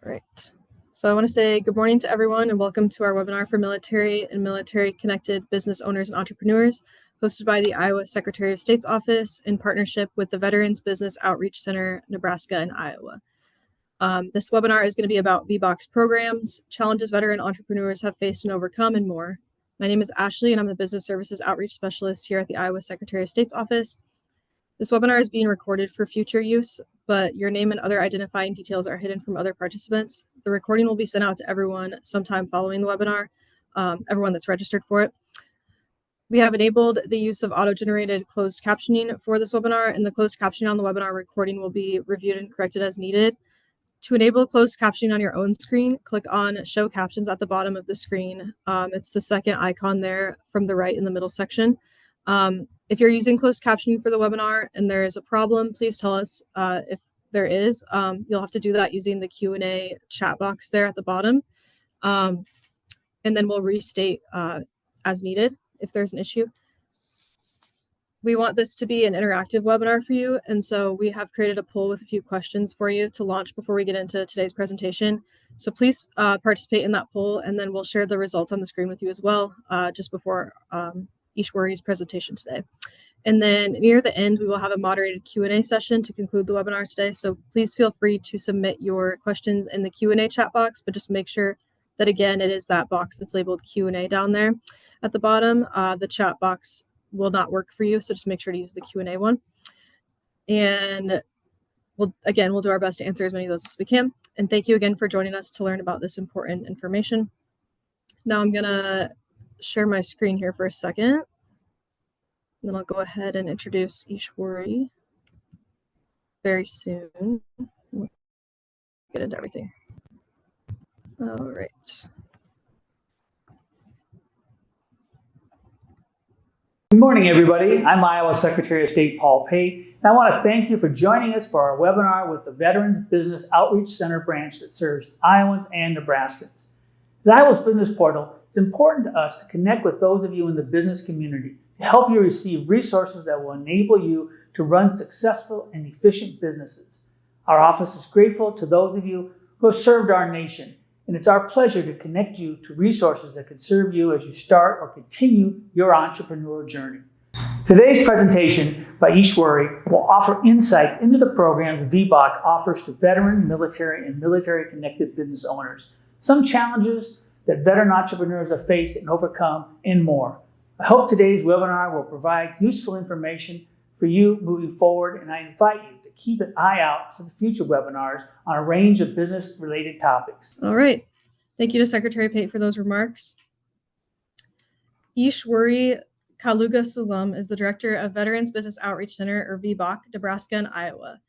Right. So I want to say good morning to everyone and welcome to our webinar for military and military-connected business owners and entrepreneurs, hosted by the Iowa Secretary of State's Office in partnership with the Veterans Business Outreach Center, Nebraska and Iowa. This webinar is going to be about VBOC programs, challenges veteran entrepreneurs have faced and overcome, and more. My name is Ashley, and I'm the Business Services Outreach Specialist here at the Iowa Secretary of State's Office. This webinar is being recorded for future use, but your name and other identifying details are hidden from other participants. The recording will be sent out to everyone sometime following the webinar, everyone that's registered for it. We have enabled the use of auto-generated closed captioning for this webinar, and the closed captioning on the webinar recording will be reviewed and corrected as needed. To enable closed captioning on your own screen, click on Show Captions at the bottom of the screen. It's the second icon there from the right in the middle section. If you're using closed captioning for the webinar and there is a problem, please tell us if there is. You'll have to do that using the Q&A chat box there at the bottom. And then we'll restate as needed if there's an issue. We want this to be an interactive webinar for you, and so we have created a poll with a few questions for you to launch before we get into today's presentation. So please participate in that poll, and then we'll share the results on the screen with you as well just before Ishwari's presentation today. And then near the end, we will have a moderated Q&A session to conclude the webinar today. So please feel free to submit your questions in the Q&A chat box, but just make sure that, again, it is that box that's labeled Q&A down there at the bottom. The chat box will not work for you, so just make sure to use the Q&A one. And we'll do our best to answer as many of those as we can. And thank you again for joining us to learn about this important information. Now I'm gonna share my screen here for a second. And then I'll go ahead and introduce Ishwari very soon. We'll get into everything. All right. Good morning, everybody. I'm Iowa Secretary of State Paul Pate, and I want to thank you for joining us for our webinar with the Veterans Business Outreach Center branch that serves Iowans and Nebraskans. As Iowa's business portal, it's important to us to connect with those of you in the business community to help you receive resources that will enable you to run successful and efficient businesses. Our office is grateful to those of you who have served our nation, and it's our pleasure to connect you to resources that can serve you as you start or continue your entrepreneurial journey. Today's presentation by Ishwari will offer insights into the programs VBOC offers to veteran, military, and military-connected business owners, some challenges that veteran entrepreneurs have faced and overcome, and more. I hope today's webinar will provide useful information for you moving forward, and I invite you to keep an eye out for the future webinars on a range of business-related topics. All right. Thank you to Secretary Pate for those remarks. Ishwari Kaluga-Sulam is the Director of Veterans Business Outreach Center, or VBOC, Nebraska and Iowa.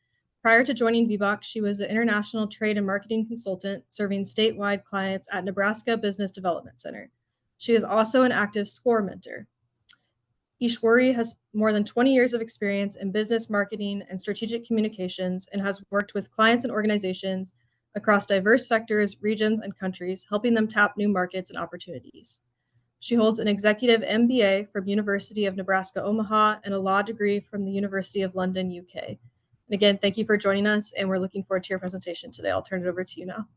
Prior to joining VBOC, she was an international trade and marketing consultant serving statewide clients at Nebraska Business Development Center. She is also an active SCORE mentor. Ishwari has more than 20 years of experience in business marketing and strategic communications and has worked with clients and organizations across diverse sectors, regions, and countries, helping them tap new markets and opportunities. She holds an executive MBA from University of Nebraska Omaha and a law degree from the University of London, UK. And again, thank you for joining us, and we're looking forward to your presentation today. I'll turn it over to you now.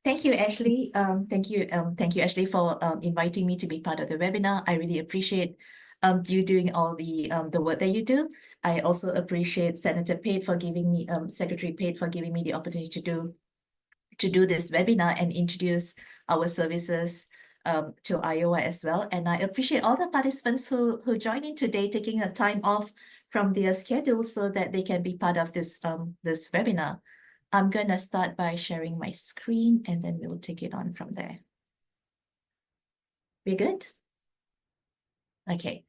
Thank you, Ashley. Thank you, Ashley, for inviting me to be part of the webinar. I really appreciate you doing all the work that you do. I also appreciate Senator Pate for giving me, Secretary Pate for giving me the opportunity to do this webinar and introduce our services to Iowa as well. And I appreciate all the participants who joined in today, taking a time off from their schedule so that they can be part of this webinar. I'm gonna start by sharing my screen and then we'll take it on from there. We're good? Okay.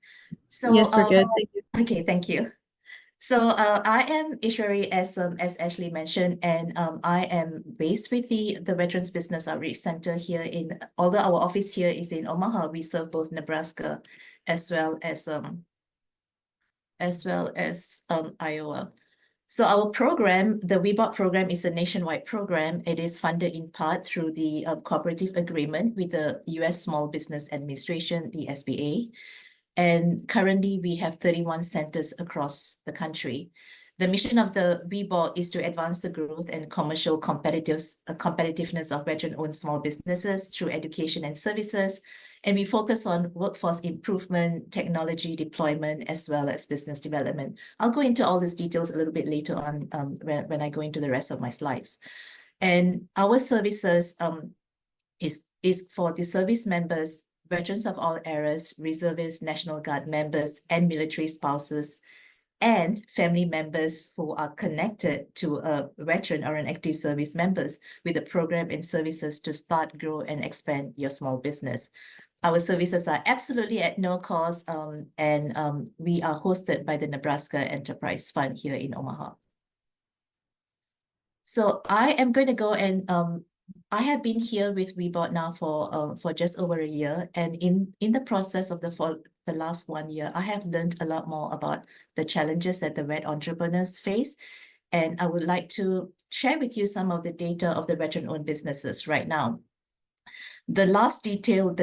So yes, we're good. Thank you. Okay, thank you. So I am Ishwari, as Ashley mentioned, and I am based with the Veterans Business Outreach Center here although our office here is in Omaha, we serve both Nebraska as well as Iowa. So our program, the VBOC program, is a nationwide program. It is funded in part through the cooperative agreement with the U.S. Small Business Administration, the SBA. And currently we have 31 centers across the country. The mission of the VBOC is to advance the growth and commercial competitiveness of veteran-owned small businesses through education and services. And we focus on workforce improvement, technology deployment, as well as business development. I'll go into all these details a little bit later on when I go into the rest of my slides. And our services is for the service members, veterans of all eras, reservists, National Guard members, and military spouses, and family members who are connected to a veteran or an active service members with a program and services to start, grow, and expand your small business. Our services are absolutely at no cost, and we are hosted by the Nebraska Enterprise Fund here in Omaha. So I am going to go and I have been here with VBOC now for just over a year, and in the process of the last 1 year, I have learned a lot more about the challenges that the VET entrepreneurs face, and I would like to share with you some of the data of the veteran-owned businesses right now. The last data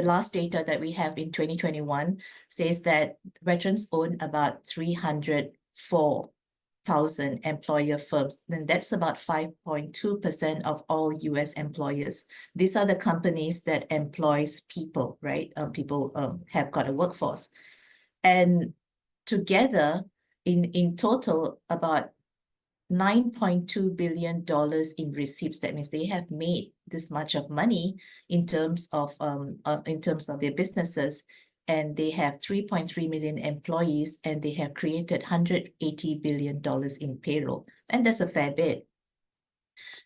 that we have in 2021 says that veterans own about 304,000 employer firms, and that's about 5.2% of all US employers. These are the companies that employs people, right? People have got a workforce. And together, in total, about $9.2 billion in receipts. That means they have made this much of money in terms of their businesses, and they have 3.3 million employees, and they have created $180 billion in payroll, and that's a fair bit.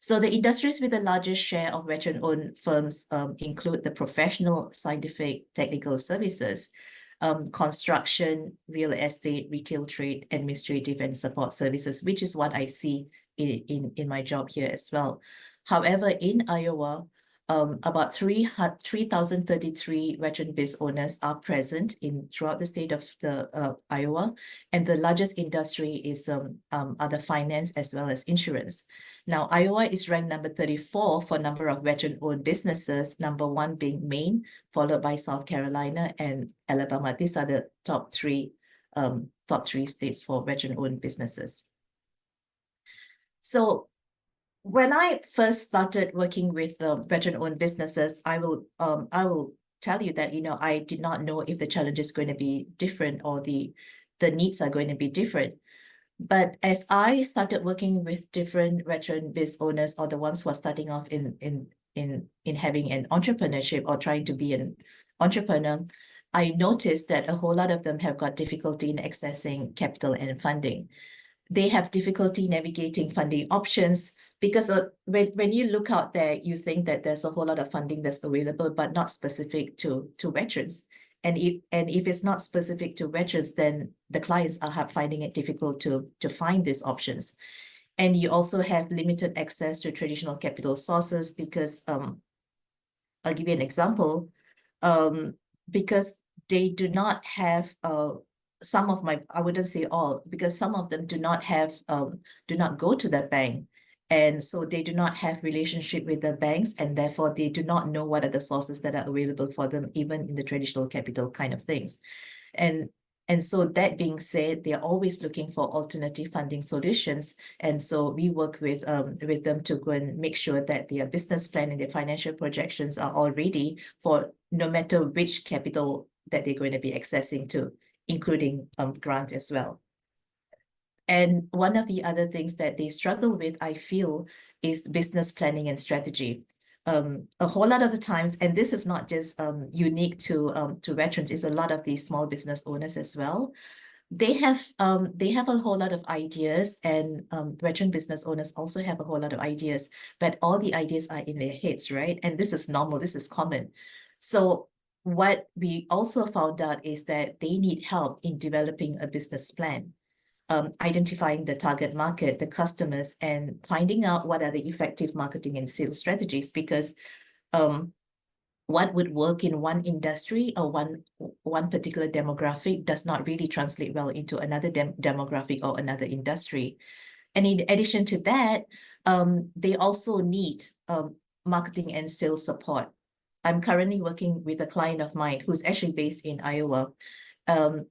So the industries with the largest share of veteran-owned firms include the professional, scientific, technical services, construction, real estate, retail trade, administrative, and support services, which is what I see in my job here as well. However, in Iowa, about 3,033 veteran biz owners are present throughout the state of Iowa, and the largest industry is other finance as well as insurance. Now, Iowa is ranked number 34 for number of veteran-owned businesses, number 1 being Maine, followed by South Carolina and Alabama. These are the top three states for veteran-owned businesses. So when I first started working with veteran-owned businesses, I will tell you that, I did not know if the challenge is going to be different or the needs are going to be different. But as I started working with different veteran biz owners, or the ones who are starting off in having an entrepreneurship or trying to be an entrepreneur, I noticed that a whole lot of them have got difficulty in accessing capital and funding. They have difficulty navigating funding options because when you look out there, you think that there's a whole lot of funding that's available, but not specific to veterans. And if it's not specific to veterans, then the clients are finding it difficult to find these options. And you also have limited access to traditional capital sources because, I'll give you an example, because they do not have, I wouldn't say all, because some of them do not go to the bank. And so they do not have relationship with the banks, and therefore they do not know what are the sources that are available for them, even in the traditional capital kind of things. And so that being said, they're always looking for alternative funding solutions. And so we work with them to go and make sure that their business plan and their financial projections are all ready for no matter which capital that they're going to be accessing to, including grant as well. And one of the other things that they struggle with, I feel, is business planning and strategy. A whole lot of the times, and this is not just unique to veterans, it's a lot of these small business owners as well. They have a whole lot of ideas, and veteran business owners also have a whole lot of ideas, but all the ideas are in their heads, right? And this is normal, this is common. So what we also found out is that they need help in developing a business plan. Identifying the target market, the customers, and finding out what are the effective marketing and sales strategies, because what would work in one industry or one particular demographic does not really translate well into another demographic or another industry. And in addition to that, they also need marketing and sales support. I'm currently working with a client of mine who's actually based in Iowa.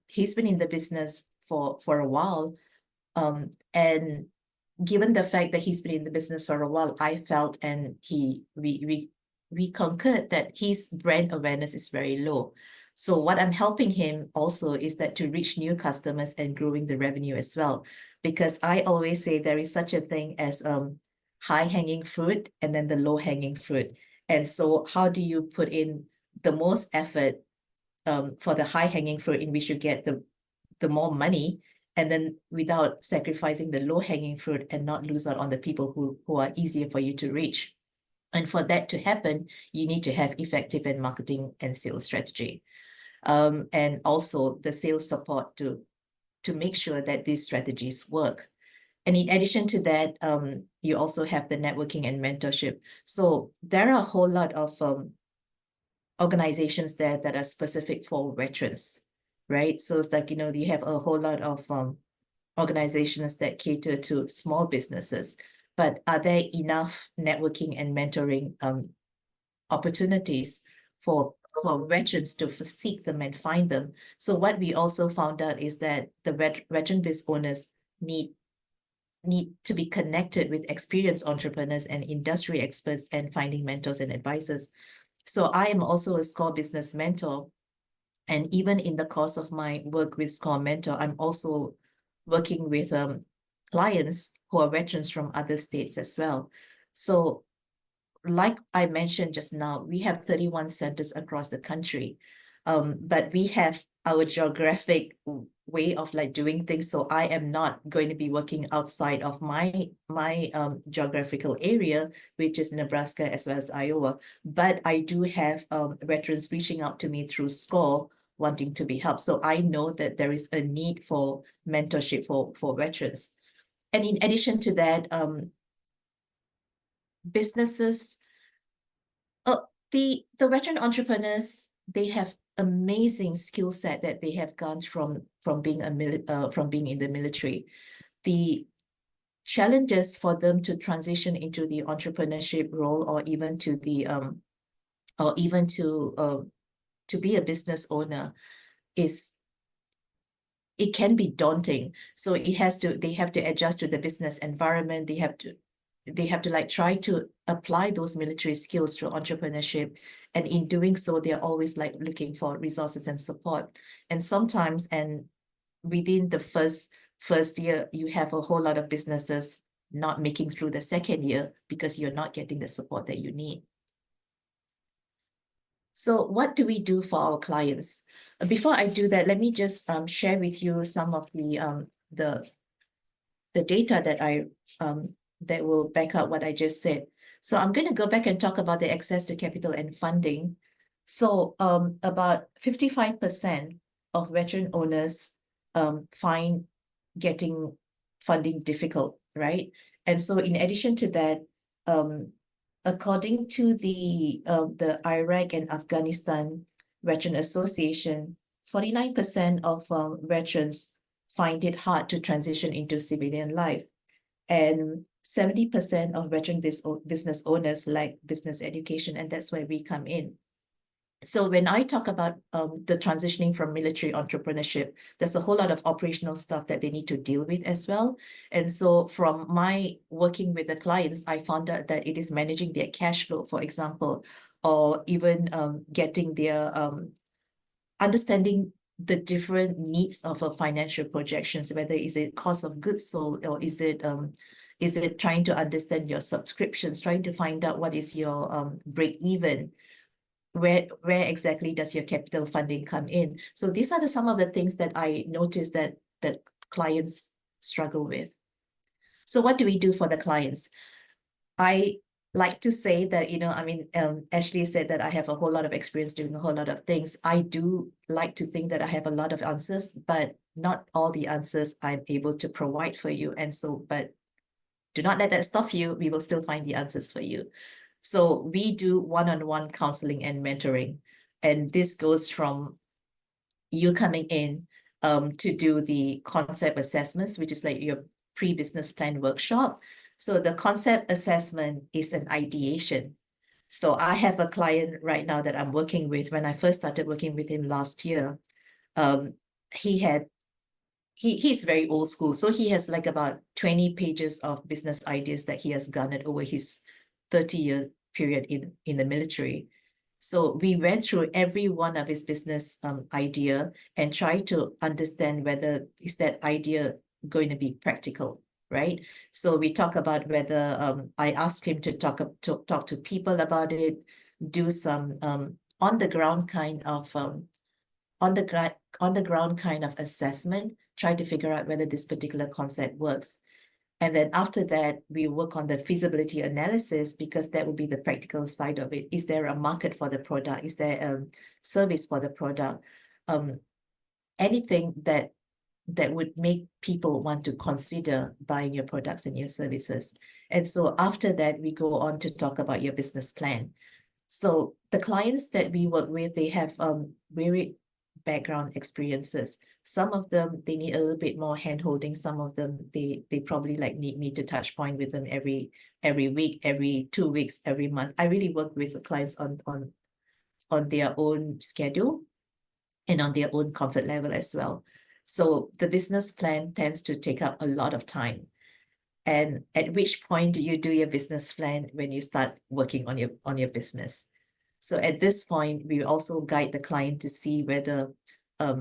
He's been in the business for a while, And given the fact that he's been in the business for a while, I felt and we concurred that his brand awareness is very low. So what I'm helping him also is that to reach new customers and growing the revenue as well. Because I always say there is such a thing as high-hanging fruit and then the low-hanging fruit. And so how do you put in the most effort for the high-hanging fruit in which you get the more money, and then without sacrificing the low-hanging fruit and not lose out on the people who are easier for you to reach. And for that to happen, you need to have effective and marketing and sales strategy. And also the sales support to make sure that these strategies work. And in addition to that, you also have the networking and mentorship. So there are a whole lot of organizations there that are specific for veterans, right? So it's like, you have a whole lot of organizations that cater to small businesses, but are there enough networking and mentoring opportunities for veterans to seek them and find them? So what we also found out is that the veteran biz owners need to be connected with experienced entrepreneurs and industry experts and finding mentors and advisors. So I am also a SCORE business mentor. And even in the course of my work with SCORE Mentor, I'm also working with clients who are veterans from other states as well. So like I mentioned just now, we have 31 centers across the country, but we have our geographic way of like doing things. So I am not going to be working outside of my geographical area, which is Nebraska as well as Iowa. But I do have veterans reaching out to me through SCORE wanting to be helped. So I know that there is a need for mentorship for veterans. And in addition to that, businesses, the veteran entrepreneurs, they have amazing skill set that they have gone from being in the military. The challenges for them to transition into the entrepreneurship role, or even to the to be a business owner, it can be daunting. So they have to adjust to the business environment. They have to like try to apply those military skills to entrepreneurship. And in doing so, they're always like looking for resources and support. And sometimes, and within the first year, you have a whole lot of businesses not making through the second year because you're not getting the support that you need. So what do we do for our clients? Before I do that, let me just share with you some of the data that will back up what I just said. So I'm going to go back and talk about the access to capital and funding. So about 55% of veteran owners find getting funding difficult, right? And so in addition to that, according to the Iraq and Afghanistan Veteran Association, 49% of veterans find it hard to transition into civilian life. And 70% of veteran business owners lack business education, and that's where we come in. So when I talk about the transitioning from military entrepreneurship, there's a whole lot of operational stuff that they need to deal with as well. And so from my working with the clients, I found out that it is managing their cash flow, for example, or even getting their understanding the different needs of a financial projections, whether is it cost of goods sold, or is it trying to understand your subscriptions, trying to find out what is your break even, where exactly does your capital funding come in. So these are some of the things that I noticed that clients struggle with. So what do we do for the clients? I like to say that, Ashley said that I have a whole lot of experience doing a whole lot of things. I do like to think that I have a lot of answers, but not all the answers I'm able to provide for you. And so, but do not let that stop you. We will still find the answers for you. So we do one-on-one counseling and mentoring. And this goes from you coming in to do the concept assessments, which is like your pre-business plan workshop. So the concept assessment is an ideation. So I have a client right now that I'm working with. When I first started working with him last year, he he's very old school. So he has like about 20 pages of business ideas that he has garnered over his 30-year period in the military. So we went through every one of his business idea and tried to understand whether is that idea going to be practical, right? So we talk about whether I asked him to talk to people about it, do some on the ground kind of on the ground kind of assessment, try to figure out whether this particular concept works. And then after that, we work on the feasibility analysis, because that will be the practical side of it. Is there a market for the product? Is there a service for the product? Anything that would make people want to consider buying your products and your services. And so after that, we go on to talk about your business plan. So the clients that we work with, they have varied background experiences. Some of them, they need a little bit more hand-holding. Some of them, they probably like need me to touch point with them every week, every 2 weeks, every month. I really work with the clients on their own schedule and on their own comfort level as well. So the business plan tends to take up a lot of time. And at which point do you do your business plan? When you start working on your business. So at this point, we also guide the client to see whether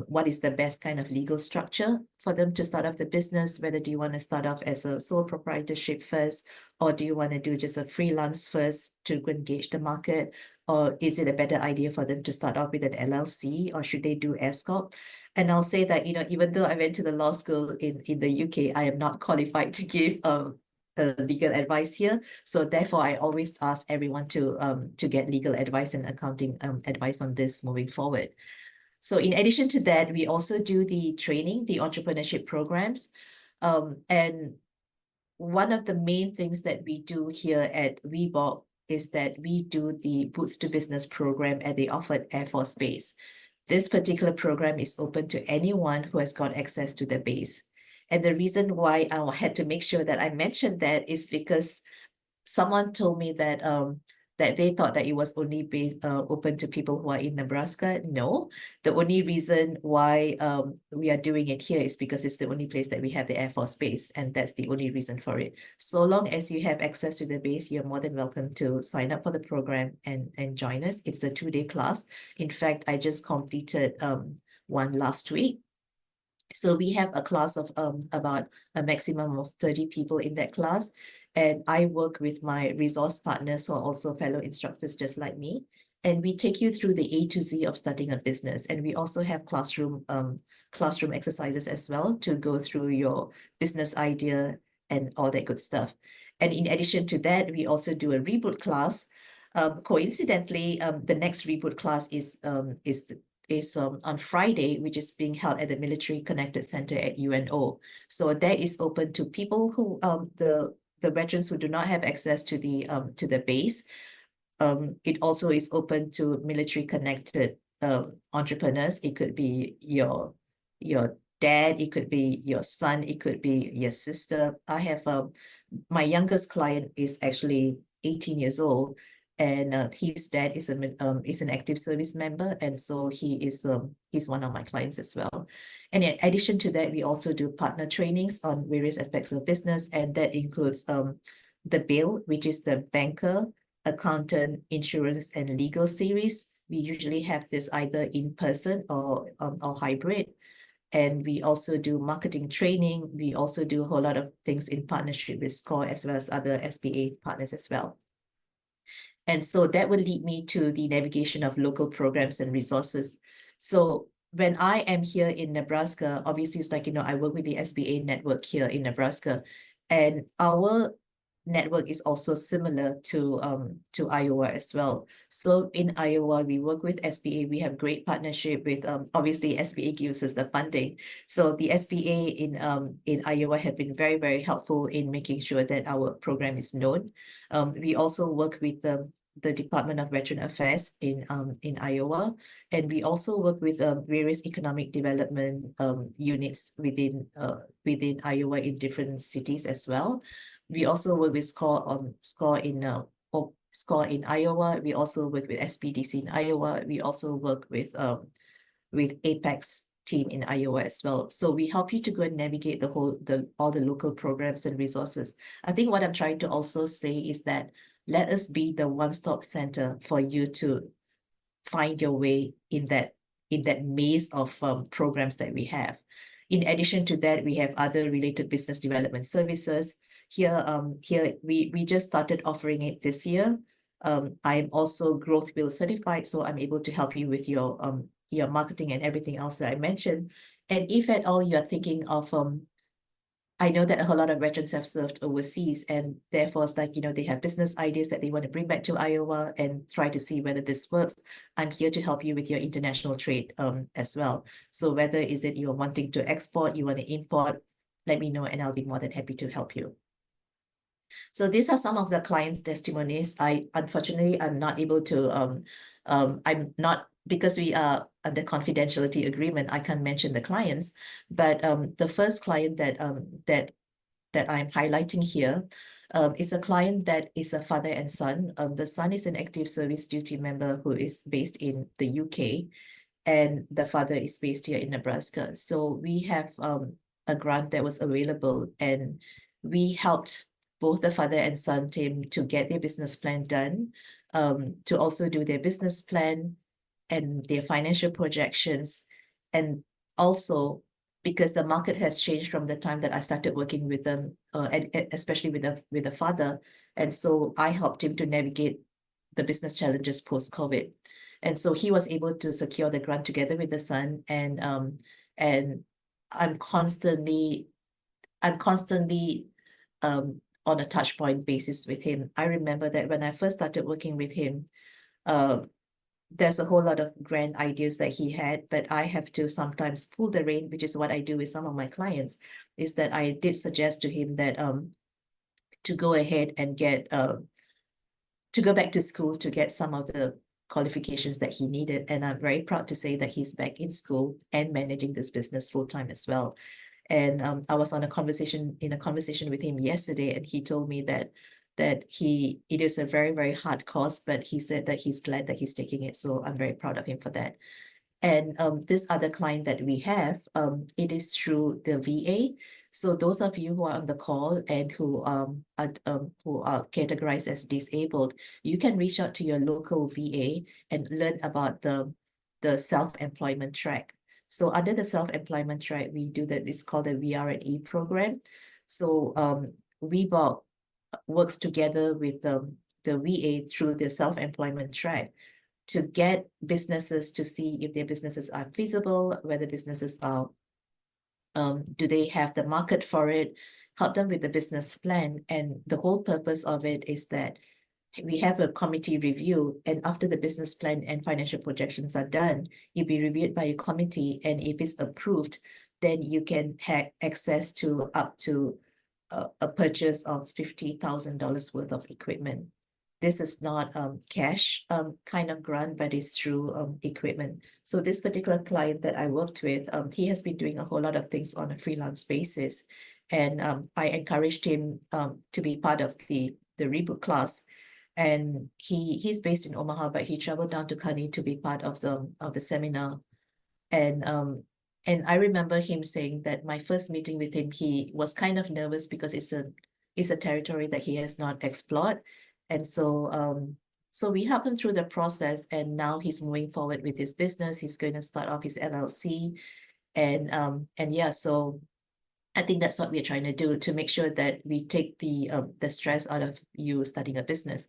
what is the best kind of legal structure for them to start off the business. Whether do you want to start off as a sole proprietorship first, or do you want to do just a freelance first to engage the market? Or is it a better idea for them to start off with an LLC, or should they do S Corp? And I'll say that, even though I went to the law school in the UK, I am not qualified to give legal advice here. So therefore, I always ask everyone to get legal advice and accounting advice on this moving forward. So in addition to that, we also do the training, the entrepreneurship programs. And one of the main things that we do here at VBOC is that we do the Boots to Business program at the Offutt Air Force Base. This particular program is open to anyone who has got access to the base. And the reason why I had to make sure that I mentioned that is because someone told me that that they thought that it was only open to people who are in Nebraska. No, the only reason why we are doing it here is because it's the only place that we have the Air Force Base, and that's the only reason for it. So long as you have access to the base, you're more than welcome to sign up for the program and join us. It's a 2-day class. In fact, I just completed one last week. So we have a class of about a maximum of 30 people in that class. And I work with my resource partners who are also fellow instructors just like me. And we take you through the A to Z of starting a business. And we also have classroom exercises as well to go through your business idea and all that good stuff. And in addition to that, we also do a reboot class. Coincidentally, the next reboot class is on Friday, which is being held at the Military Connected Center at UNO. So that is open to people who the veterans who do not have access to the base. It also is open to military connected entrepreneurs. It could be your dad, it could be your son, it could be your sister. I have my youngest client is actually 18 years old, and his dad is an active service member, and so he's one of my clients as well. And in addition to that, we also do partner trainings on various aspects of business, and that includes the BAIL, which is the banker, accountant, insurance, and legal series. We usually have this either in person or hybrid. And we also do marketing training. We also do a whole lot of things in partnership with SCORE as well as other SBA partners as well. And so that will lead me to the navigation of local programs and resources. So when I am here in Nebraska, obviously it's like, I work with the SBA network here in Nebraska, and our network is also similar to Iowa as well. So in Iowa, we work with SBA. We have great partnership with, obviously SBA gives us the funding. So the SBA in Iowa have been very, very helpful in making sure that our program is known. We also work with the Department of Veteran Affairs in Iowa, and we also work with various economic development units within Iowa in different cities as well. We also work with SCORE in Iowa. We also work with SPDC in Iowa. We also work with Apex team in Iowa as well. So we help you to go and navigate all the local programs and resources. I think what I'm trying to also say is that let us be the one-stop center for you to find your way in that maze of programs that we have. In addition to that, we have other related business development services. Here we just started offering it this year. I'm also Growth Wheel certified, so I'm able to help you with your marketing and everything else that I mentioned. And if at all you are thinking of I know that a whole lot of veterans have served overseas, and therefore it's like, they have business ideas that they want to bring back to Iowa and try to see whether this works. I'm here to help you with your international trade as well. So whether is it you're wanting to export, you want to import, let me know and I'll be more than happy to help you. So these are some of the clients' testimonies. Unfortunately, I'm not able to, I'm not, because we are under confidentiality agreement, I can't mention the clients, but the first client that I'm highlighting here, it's a client that is a father and son. The son is an active service duty member who is based in the UK, and the father is based here in Nebraska. So we have a grant that was available, and we helped both the father and son team to get their business plan done, to also do their business plan and their financial projections. And also, because the market has changed from the time that I started working with them, especially with the father. And so I helped him to navigate the business challenges post-COVID. And so he was able to secure the grant together with the son. And I'm constantly on a touch point basis with him. I remember that when I first started working with him, there's a whole lot of grand ideas that he had, but I have to sometimes pull the rein, which is what I do with some of my clients, is that I did suggest to him that to go ahead and get to go back to school to get some of the qualifications that he needed. And I'm very proud to say that he's back in school and managing this business full-time as well. And I was in a conversation with him yesterday, and he told me that it is a very, very hard course, but he said that he's glad that he's taking it. So I'm very proud of him for that. And this other client that we have, it is through the VA. So those of you who are on the call and who are categorized as disabled, you can reach out to your local VA and learn about the self-employment track. So under the self-employment track, we do that. It's called the VR&E program. So VBOC works together with the VA through the self-employment track to get businesses to see if their businesses are feasible, whether businesses are, do they have the market for it, help them with the business plan. And the whole purpose of it is that we have a committee review, and after the business plan and financial projections are done, it'll be reviewed by a committee, and if it's approved, then you can have access to up to a purchase of $50,000 worth of equipment. This is not cash kind of grant, but it's through equipment. So this particular client that I worked with, he has been doing a whole lot of things on a freelance basis. And I encouraged him to be part of the reboot class. And he's based in Omaha, but he traveled down to Kearney to be part of the seminar. And I remember him saying that my first meeting with him, he was kind of nervous because it's a territory that he has not explored. And so we helped him through the process, and now he's moving forward with his business. He's going to start off his LLC. And yeah, so I think that's what we're trying to do, to make sure that we take the stress out of you starting a business.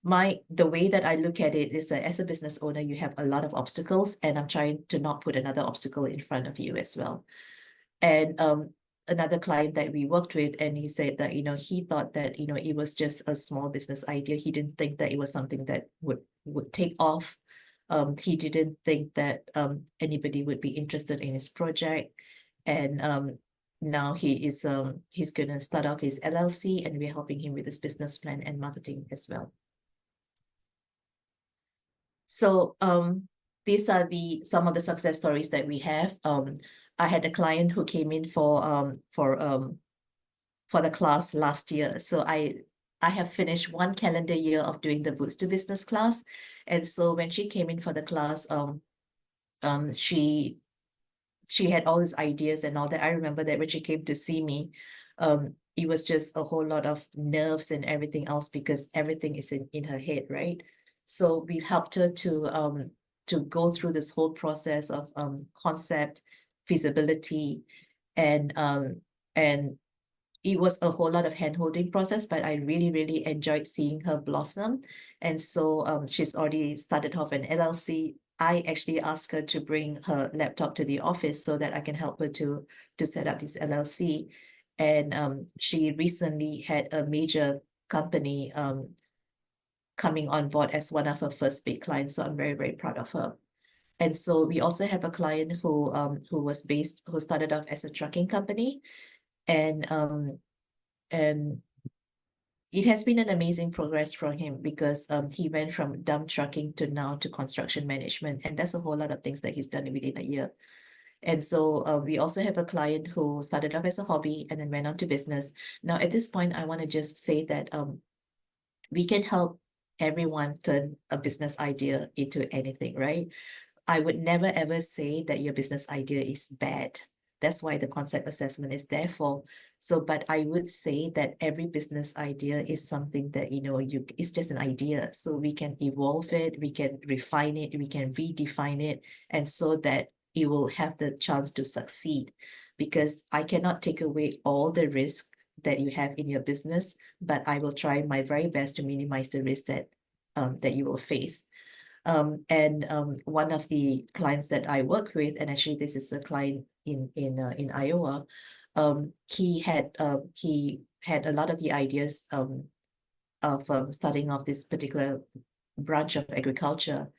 The way that I look at it is that as a business owner, you have a lot of obstacles, and I'm trying to not put another obstacle in front of you as well. And another client that we worked with, and he said that, he thought that, it was just a small business idea. He didn't think that it was something that would take off. He didn't think that anybody would be interested in his project. And now he's going to start off his LLC, and we're helping him with his business plan and marketing as well. So these are some of the success stories that we have. I had a client who came in for the class last year. So I have finished 1 calendar year of doing the Boots to Business class. And so when she came in for the class, she she had all these ideas and all that. I remember that when she came to see me, it was just a whole lot of nerves and everything else because everything is in her head, right? So we helped her to go through this whole process of concept, feasibility, and it was a whole lot of hand-holding process, but I really, really enjoyed seeing her blossom. And so she's already started off an LLC. I actually asked her to bring her laptop to the office so that I can help her to set up this LLC. And she recently had a major company coming on board as one of her first big clients. So I'm very, very proud of her. And so we also have a client who started off as a trucking company, and it has been an amazing progress for him because he went from dump trucking to now to construction management, and that's a whole lot of things that he's done within a year. And so we also have a client who started off as a hobby and then went on to business. Now, at this point, I want to just say that we can help everyone turn a business idea into anything, right? I would never ever say that your business idea is bad. That's why the concept assessment is there for. So, but I would say that every business idea is something that, it's just an idea. So we can evolve it, we can refine it, we can redefine it, and so that it will have the chance to succeed. Because I cannot take away all the risk that you have in your business, but I will try my very best to minimize the risk that you will face. And one of the clients that I work with, and actually this is a client in Iowa, he had a lot of the ideas of starting off this particular branch of agriculture.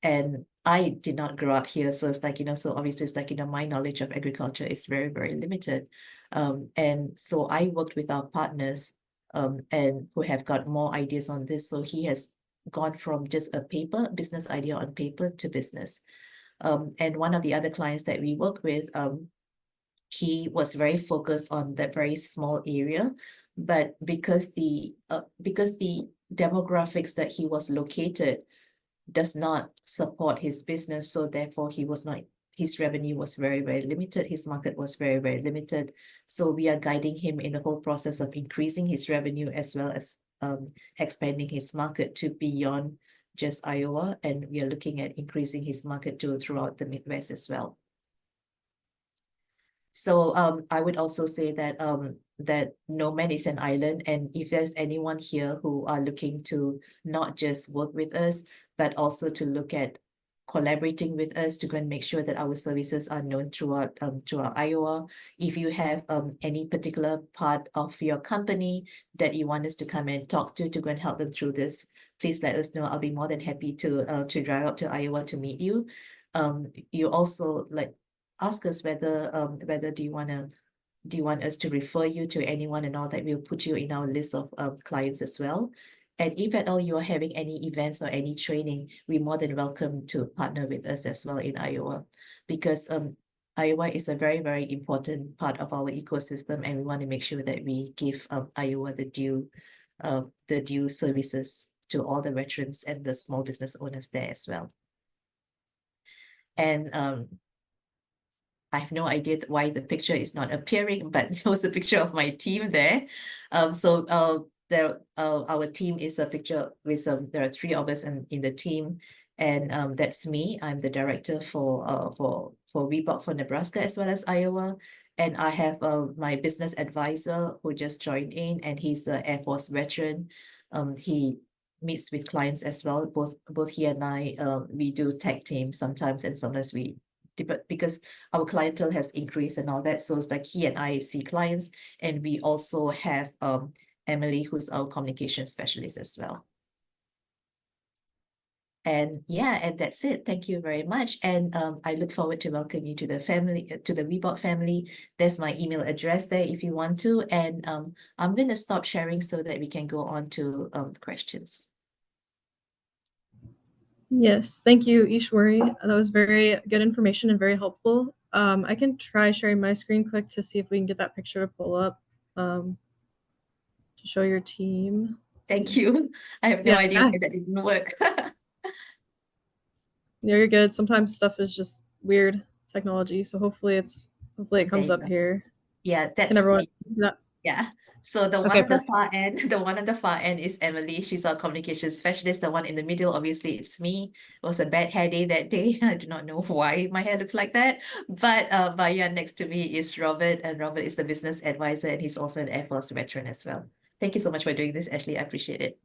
And I did not grow up here, so it's like, so obviously it's like, my knowledge of agriculture is very, very limited. And so I worked with our partners and who have got more ideas on this. So he has gone from just a business idea on paper to business. And one of the other clients that we work with, he was very focused on that very small area, but because the demographics that he was located does not support his business, so therefore his revenue was very, very limited. His market was very, very limited. So we are guiding him in the whole process of increasing his revenue as well as expanding his market to beyond just Iowa. And we are looking at increasing his market throughout the Midwest as well. So I would also say that that no man is an island. And if there's anyone here who are looking to not just work with us, but also to look at collaborating with us to go and make sure that our services are known throughout Iowa. If you have any particular part of your company that you want us to come and talk to go and help them through this, please let us know. I'll be more than happy to drive up to Iowa to meet you. You also ask us whether do you want us to refer you to anyone and all that. We'll put you in our list of clients as well. And if at all you are having any events or any training, we're more than welcome to partner with us as well in Iowa, because Iowa is a very, very important part of our ecosystem, and we want to make sure that we give Iowa the due services to all the veterans and the small business owners there as well. And I have no idea why the picture is not appearing, but there was a picture of my team there. Our team is a picture with there are 3 of us in the team, and that's me. I'm the director for VBOC for Nebraska as well as Iowa, and I have my business advisor who just joined in, and he's an Air Force veteran. He meets with clients as well. Both he and I we do tag team sometimes, and sometimes we. Because our clientele has increased and all that, so it's like he and I see clients, and we also have Emily, who's our communication specialist as well. And yeah, and that's it. Thank you very much. And I look forward to welcome you to the family, to the VBOC family. There's my email address there if you want to. And I'm going to stop sharing so that we can go on to questions. Yes, thank you, Ishwari. That was very good information and very helpful. I can try sharing my screen quick to see if we can get that picture to pull up to show your team. Thank you. I have no idea why that didn't work. Yeah, you're good. Sometimes stuff is just weird. technology. So hopefully it There comes you up go. here. Yeah, Can that's everyone? Yeah. yeah. So the one Okay, on the perfect. far end, the one on the far end is Emily. She's our communications specialist. The one in the middle, obviously, it's me. It was a bad hair day that day. I do not know why my hair looks like that. But yeah, next to me is Robert, and Robert is the business advisor, and he's also an Air Force veteran as well. Thank you so much for doing this, Ashley. I appreciate it.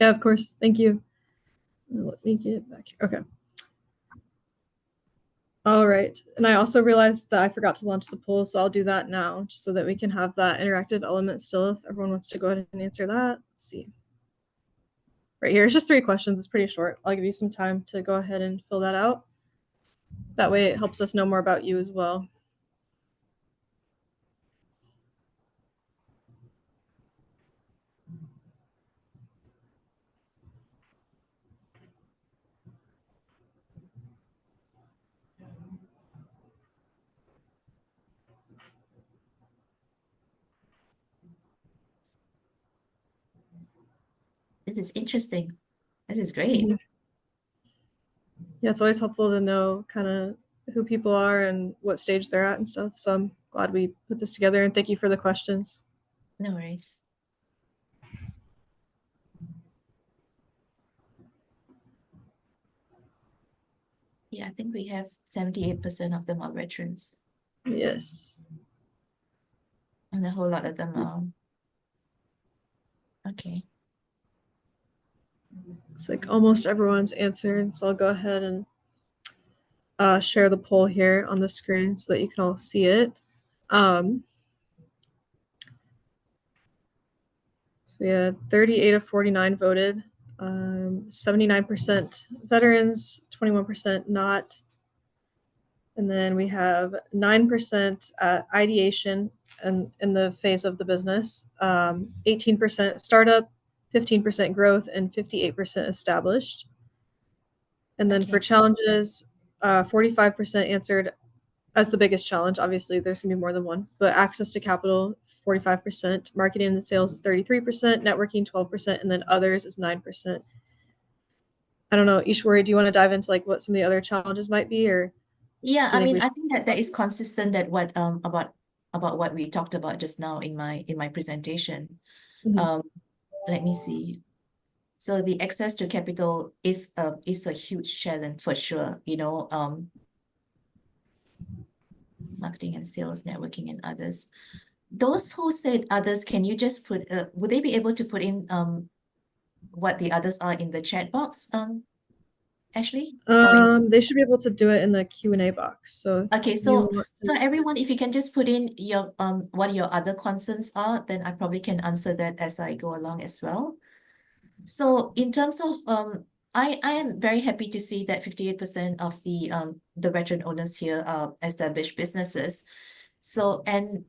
Yeah, of course. Thank you. Let me get back here. Okay. All right. And I also realized that I forgot to launch the poll, so I'll do that now just so that we can have that interactive element still if everyone wants to go ahead and answer that. Let's see. Right here, it's just 3 questions. It's pretty short. I'll give you some time to go ahead and fill that out. That way it helps us know more about you as well. This is interesting. This is great. Mhm. Yeah, it's always helpful to know kind of who people are and what stage they're at and stuff. So I'm glad we put this together, and thank you for the questions. No worries. Yeah, I think we have 78% of them are veterans, Yes. and a whole lot of them are okay. It's like almost everyone's answered. So I'll go ahead and share the poll here on the screen so that you can all see it. So we had 38 of 49 voted, 79% veterans, 21% not. And then we have 9% ideation and in the phase of the business, 18% startup, 15% growth, and 58% established. And then for Okay. challenges, 45% answered as the biggest challenge. Obviously, there's gonna be more than one, but access to capital, 45%, marketing and sales is 33%, networking 12%, and then others is 9%. I don't know, Ishwari, do you want to dive into like what some of the other challenges might be, or Yeah, do you I think mean, we I should? think that that is consistent that what about what we talked about just now in my presentation. Mhm. Um, let me see. So the access to capital is a huge challenge for sure, you know, marketing and sales, networking and others. Those who said others, can you just put would they be able to put in what the others are in the chat box, Ashley? They should be able to do it in the Q&A box. So if Okay, you so want so to, everyone, if you can just put in your what your other concerns are, then I probably can answer that as I go along as well. So in terms of I am very happy to see that 58% of the veteran owners here are established businesses. So and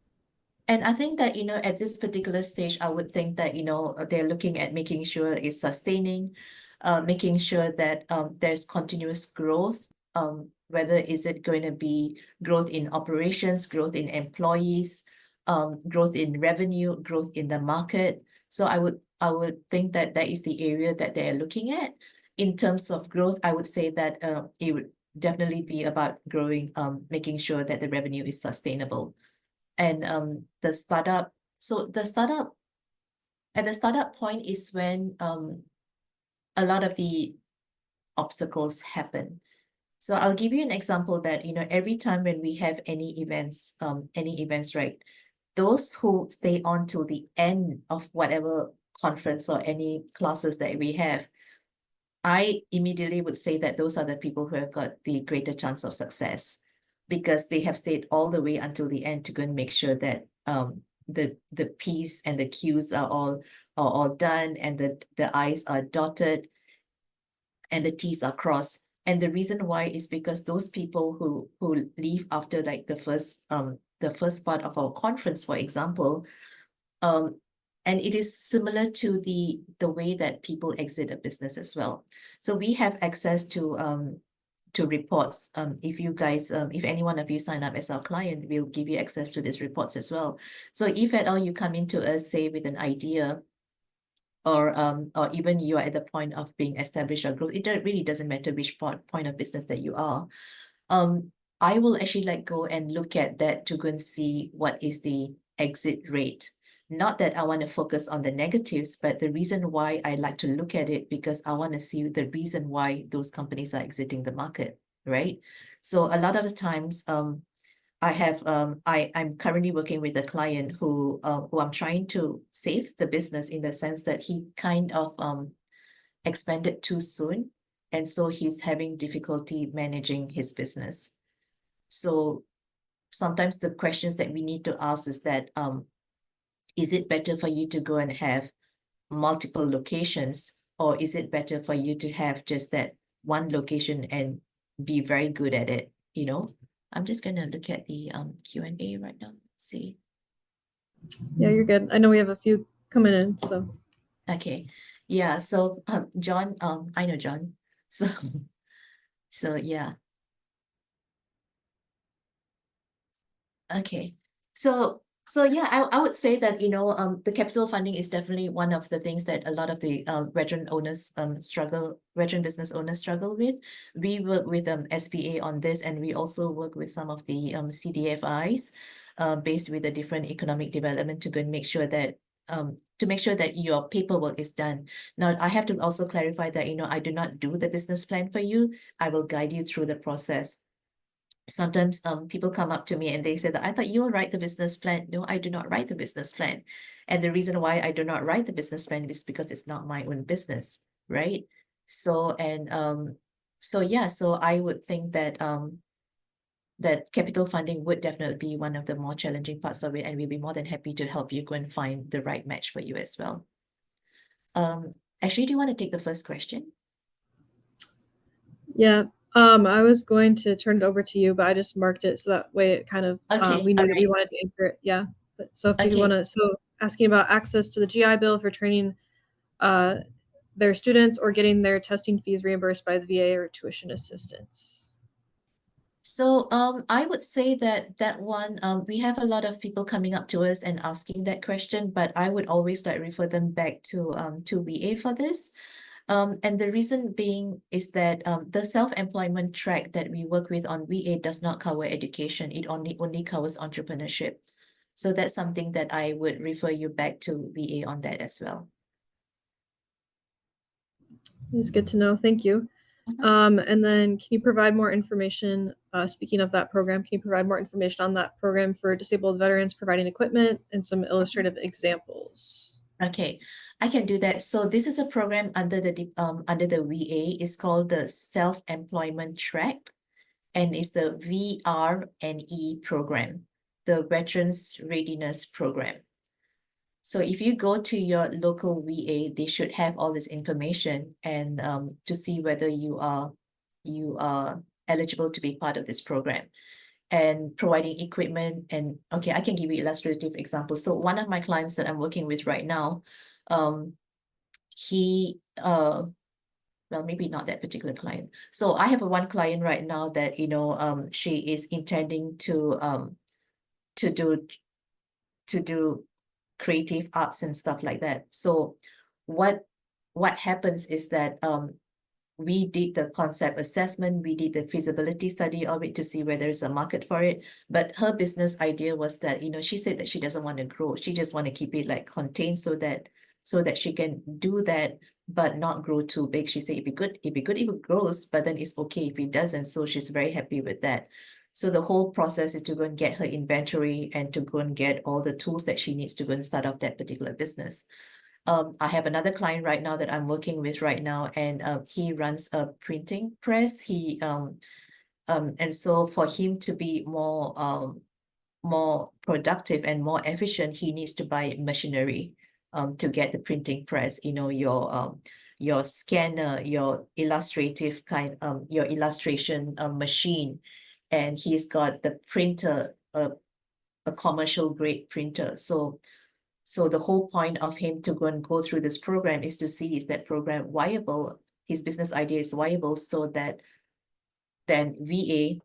I think that, you know, at this particular stage, I would think that, you know, they're looking at making sure it's sustaining, making sure that there's continuous growth, whether is it going to be growth in operations, growth in employees, growth in revenue, growth in the market. So I would think that that is the area that they're looking at. In terms of growth, I would say that it would definitely be about growing, making sure that the revenue is sustainable. And the startup, so the startup, at the startup point is when a lot of the obstacles happen. So I'll give you an example that, you know, every time when we have any events, right, those who stay on till the end of whatever conference or any classes that we have, I immediately would say that those are the people who have got the greater chance of success, because they have stayed all the way until the end to go and make sure that the P's and the Q's are all done, and the I's are dotted and the T's are crossed. And the reason why is because those people who leave after like the first part of our conference, for example, um, and it is similar to the way that people exit a business as well. So we have access to reports. If you guys, if any one of you sign up as our client, we'll give you access to these reports as well. So if at all you come into us, say with an idea, or even you are at the point of being established or growth, it really doesn't matter which point of business that you are. I will actually like go and look at that to go and see what is the exit rate. Not that I want to focus on the negatives, but the reason why I like to look at it because I want to see the reason why those companies are exiting the market, right? So a lot of the times, I'm currently working with a client who I'm trying to save the business in the sense that he kind of expanded too soon, and so he's having difficulty managing his business. So sometimes the questions that we need to ask is that is it better for you to go and have multiple locations, or is it better for you to have just that one location and be very good at it, you know? I'm just gonna look at the Q&A right now. See. Yeah, you're good. I know we have a few coming in, so. Okay. Yeah, so John, I know John. So so yeah. Okay. So yeah, I would say that, you know, the capital funding is definitely one of the things that a lot of the veteran business owners struggle with. We work with SBA on this, and we also work with some of the CDFIs based with the different economic development to go and make sure that your paperwork is done. Now, I have to also clarify that, you know, I do not do the business plan for you. I will guide you through the process. Sometimes people come up to me and they say that I thought you will write the business plan. No, I do not write the business plan. And the reason why I do not write the business plan is because it's not my own business, right? So so I would think that that capital funding would definitely be one of the more challenging parts of it, and we'll be more than happy to help you go and find the right match for you as well. Ashley, do you want to take the first question? Yeah, I was going to turn it over to you, but I just marked it so that way it kind of Okay, we knew all that we right. wanted to answer it. Yeah, but so if you Okay. want to, so asking about access to the GI Bill for training their students or getting their testing fees reimbursed by the VA or tuition assistance. So I would say that one, we have a lot of people coming up to us and asking that question, but I would always like refer them back to VA for this. And the reason being is that the self-employment track that we work with on VA does not cover education. It only covers entrepreneurship. So that's something that I would refer you back to VA on that as well. It's good to know. Thank you. And then can you provide more information, speaking of that program, can you provide more information on that program for disabled veterans providing equipment and some illustrative examples? Okay, I can do that. So this is a program under the VA. It's called the Self-Employment Track, and it's the VRNE program, the Veterans Readiness Program. So if you go to your local VA, they should have all this information and to see whether you are eligible to be part of this program, and providing equipment. And okay, I can give you illustrative examples. So one of my clients that I'm working with right now, he well, maybe not that particular client. So I have one client right now that, you know, she is intending to do creative arts and stuff like that. So what happens is that we did the concept assessment, we did the feasibility study of it to see whether there's a market for it. But her business idea was that, you know, she said that she doesn't want to grow. She just want to keep it like contained so that she can do that, but not grow too big. She said it'd be good if it grows, but then it's okay if it doesn't. So she's very happy with that. So the whole process is to go and get her inventory and to go and get all the tools that she needs to go and start up that particular business. I have another client right now that I'm working with right now, and he runs a printing press. And so for him to be more productive and more efficient, he needs to buy machinery to get the printing press. You know, your scanner, your your illustration machine, and he's got the printer, a commercial grade printer. So the whole point of him to go through this program is to see, is that program viable? His business idea is viable, so that then VA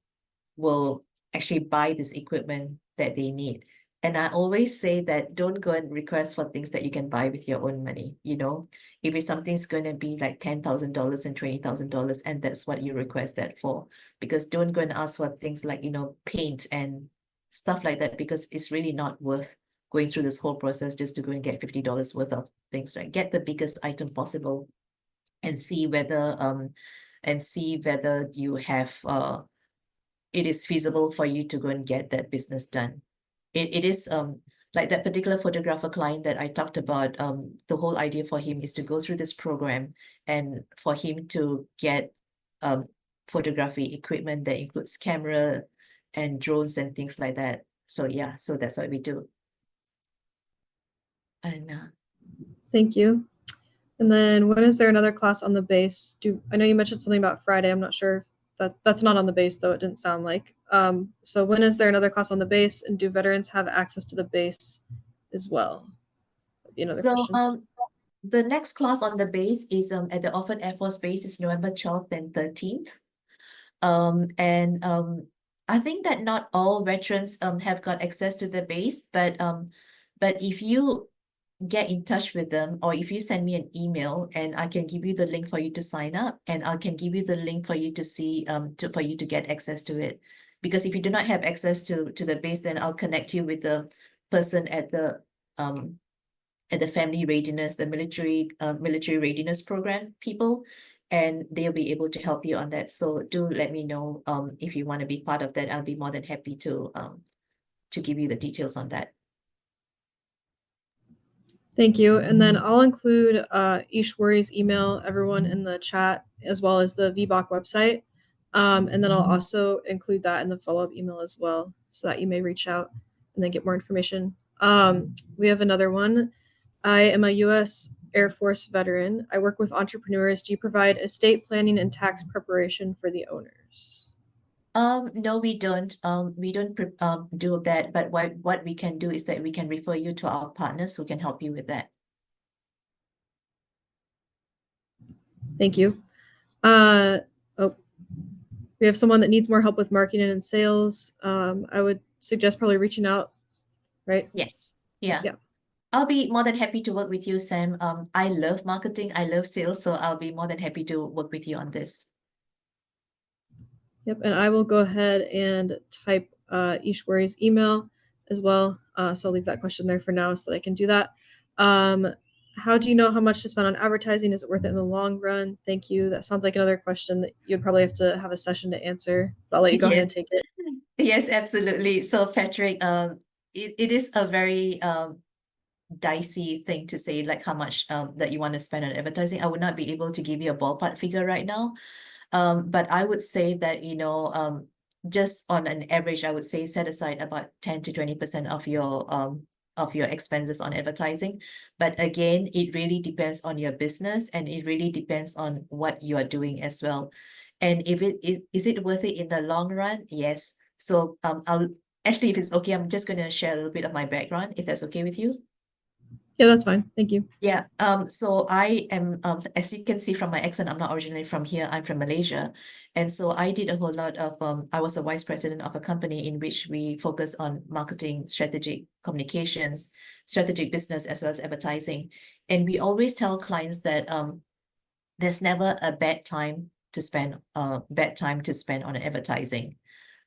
will actually buy this equipment that they need. And I always say that don't go and request for things that you can buy with your own money. If it's something's going to be like $10,000 and $20,000, and that's what you request that for, because don't go and ask for things like, paint and stuff like that, because it's really not worth going through this whole process just to go and get $50 worth of things, right? Get the biggest item possible and see whether you have it is feasible for you to go and get that business done. It is like that particular photographer client that I talked about. The whole idea for him is to go through this program and for him to get photography equipment that includes camera and drones and things like that. So yeah, so that's what we do. And Thank you. And then when is there another class on the base? I know you mentioned something about Friday. I'm not sure if that's not on the base, though it didn't sound like. So when is there another class on the base, and do veterans have access to the base as well? That'd be another so question. the next class on the base is at the Orford Air Force Base is November 12th and 13th. And I think that not all veterans have got access to the base, but if you get in touch with them, or if you send me an email, and I can give you the link for you to sign up, and I can give you the link for you to see for you to get access to it. Because if you do not have access to the base, then I'll connect you with the person at the family readiness, the military readiness program people, and they'll be able to help you on that. So do let me know if you want to be part of that. I'll be more than happy to give you the details on that. Thank you. And then I'll include Ishwari's email, everyone, in the chat, as well as the VBOC website. And then I'll also include that in the follow-up email as well, so that you may reach out and then get more information. We have another one. I am a U.S. Air Force veteran. I work with entrepreneurs. Do you provide estate planning and tax preparation for the owners? No, we don't. We don't do that. But what we can do is that we can refer you to our partners who can help you with that. Thank you. We have someone that needs more help with marketing and sales. I would suggest probably reaching out, right? Yes. Yeah. Yeah. I'll be more than happy to work with you, Sam. I love marketing. I love sales. So I'll be more than happy to work with you on this. Yep. And I will go ahead and type Ishwari's email as well. So I'll leave that question there for now so that I can do that. How do you know how much to spend on advertising? Is it worth it in the long run? Thank you. That sounds like another question that you'd probably have to have a session to answer, but I'll let you go ahead and take it. Yes, absolutely. So Patrick, it is a very dicey thing to say, like how much that you want to spend on advertising. I would not be able to give you a ballpark figure right now. But I would say that, just on an average, I would say set aside about 10 to 20% of your expenses on advertising. But again, it really depends on your business, and it really depends on what you are doing as well. And if is it worth it in the long run? Yes. So I'll actually, if it's okay, I'm just going to share a little bit of my background, if that's okay with you. Yeah, that's fine. Thank you. Yeah. So I am, as you can see from my accent, I'm not originally from here. I'm from Malaysia. And so I did a whole lot of, I was a vice president of a company in which we focus on marketing, strategic communications, strategic business, as well as advertising. And we always tell clients that there's never a bad time to spend on advertising.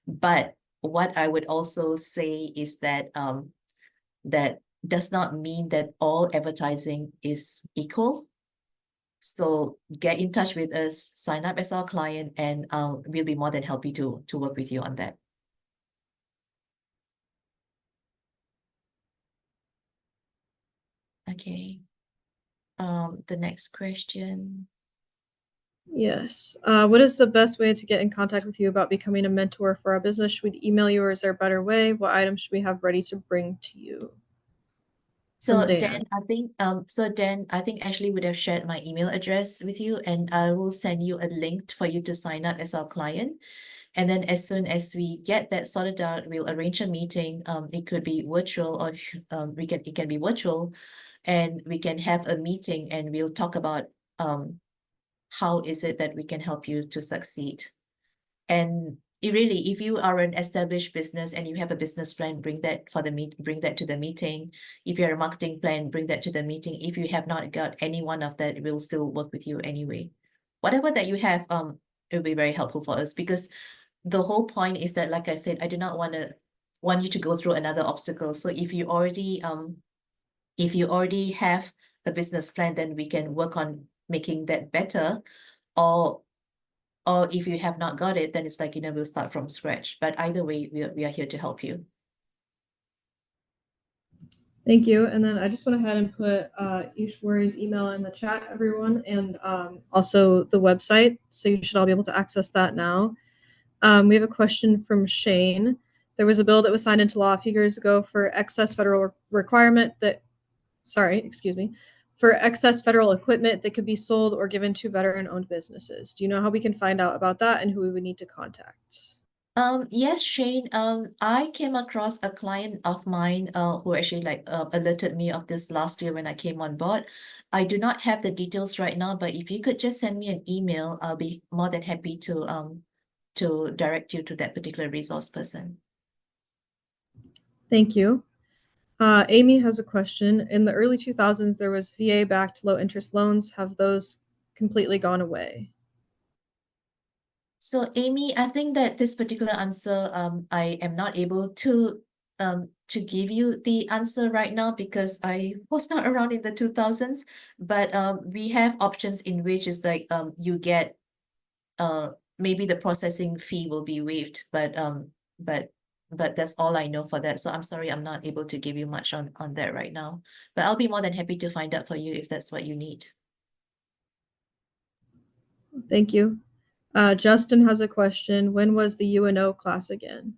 But what I would also say is that that does not mean that all advertising is equal. So get in touch with us, sign up as our client, and we'll be more than happy to work with you on that. Okay. The next question. Yes. What is the best way to get in contact with you about becoming a mentor for our business? Should we email you, or is there a better way? What items should we have ready to bring to you? So Dan, I think Ashley would have shared my email address with you, and I will send you a link for you to sign up as our client. And then as soon as we get that sorted out, we'll arrange a meeting. It could be virtual, or it can be virtual, and we can have a meeting, and we'll talk about how is it that we can help you to succeed. And really, if you are an established business and you have a business plan, bring that to the meeting. If you're a marketing plan, bring that to the meeting. If you have not got any one of that, we'll still work with you anyway. Whatever that you have, it will be very helpful for us, because the whole point is that, like I said, I do not want you to go through another obstacle. So if you already have a business plan, then we can work on making that better. Or if you have not got it, then it's like, we'll start from scratch. But either way, we are here to help you. Thank you. And then I just went ahead and put Ishwari's email in the chat, everyone, and also the website. So you should all be able to access that now. We have a question from Shane. There was a bill that was signed into law a few years ago for excess federal equipment that could be sold or given to veteran-owned businesses. Do you know how we can find out about that and who we would need to contact? Yes, Shane. I came across a client of mine who actually alerted me of this last year when I came on board. I do not have the details right now, but if you could just send me an email, I'll be more than happy to direct you to that particular resource person. Thank you. Amy has a question. In the early 2000s, there was VA-backed low-interest loans. Have those completely gone away? So, Amy, I think that this particular answer, I am not able to give you the answer right now, because I was not around in the 2000s. But we have options in which is like you get maybe the processing fee will be waived, but that's all I know for that. So I'm sorry, I'm not able to give you much on that right now. But I'll be more than happy to find out for you if that's what you need. Thank you. Justin has a question. When was the UNO class again?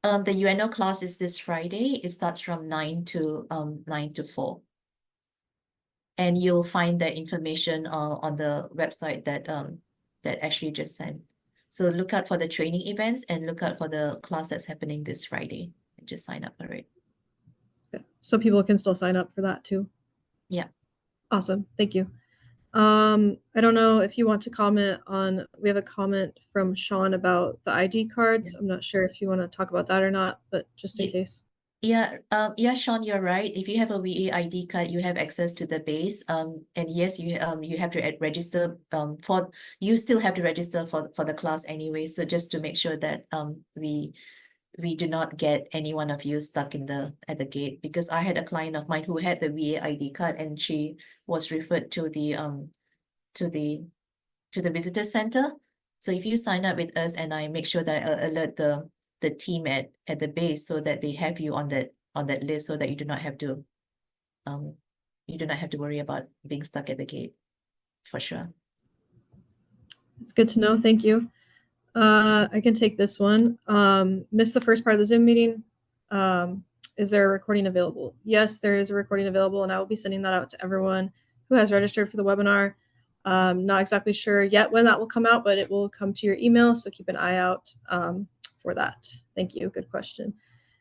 The UNO class is this Friday. It starts from 9 to 4. And you'll find that information on the website that Ashley just sent. So look out for the training events and look out for the class that's happening this Friday, and just sign up for it. Okay. So people can still sign up for that too? Yeah. Awesome. Thank you. I don't know if you want to comment on, we have a comment from Sean about the ID cards. I'm not sure if you want to talk about that or not, but just in case. Yeah, Sean, you're right. If you have a VA ID card, you have access to the base. And yes, you have to register you still have to register for the class anyway. So just to make sure that we do not get any one of you stuck at the gate, because I had a client of mine who had the VA ID card and she was referred to the visitor center. So if you sign up with us, and I make sure that I alert the team at the base so that they have you on that list, so that you do not have to worry about being stuck at the gate, for sure. It's good to know. Thank you. I can take this one. Missed the first part of the Zoom meeting. Is there a recording available? Yes, there is a recording available, and I will be sending that out to everyone who has registered for the webinar. Not exactly sure yet when that will come out, but it will come to your email, so keep an eye out for that. Thank you. Good question.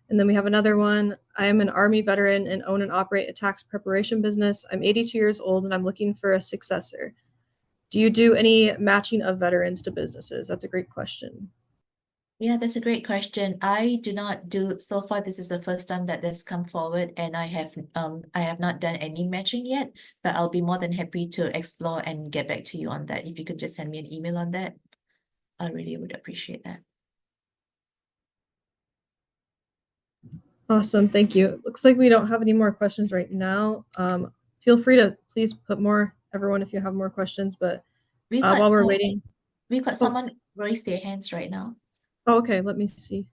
And then we have another one. I am an Army veteran and own and operate a tax preparation business. I'm 82 years old and I'm looking for a successor. Do you do any matching of veterans to businesses? That's a great question. Yeah, that's a great question. I do not do, so far this is the first time that this come forward, and I have not done any matching yet, but I'll be more than happy to explore and get back to you on that. If you could just send me an email on that, I really would appreciate that. Awesome. Thank you. Looks like we don't have any more questions right now. Feel free to please put more, everyone, if you have more questions, but while we're waiting. We've got someone raise their hands right now. Oh, okay. Let me see.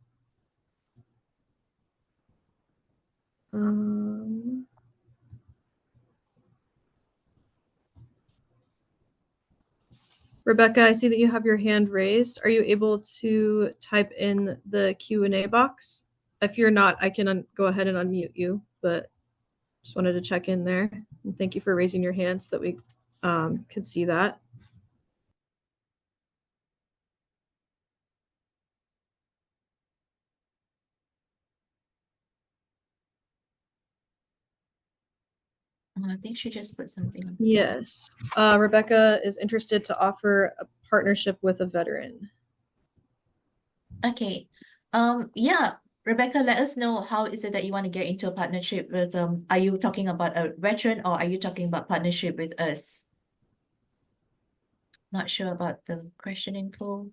Rebecca, I see that you have your hand raised. Are you able to type in the Q&A box? If you're not, I can go ahead and unmute you, but just wanted to check in there. And thank you for raising your hand so that we could see that. I think she just put something on. Yes. Rebecca is interested to offer a partnership with a veteran. Okay. Yeah, Rebecca, let us know how is it that you want to get into a partnership with are you talking about a veteran or are you talking about partnership with us? Not sure about the question info.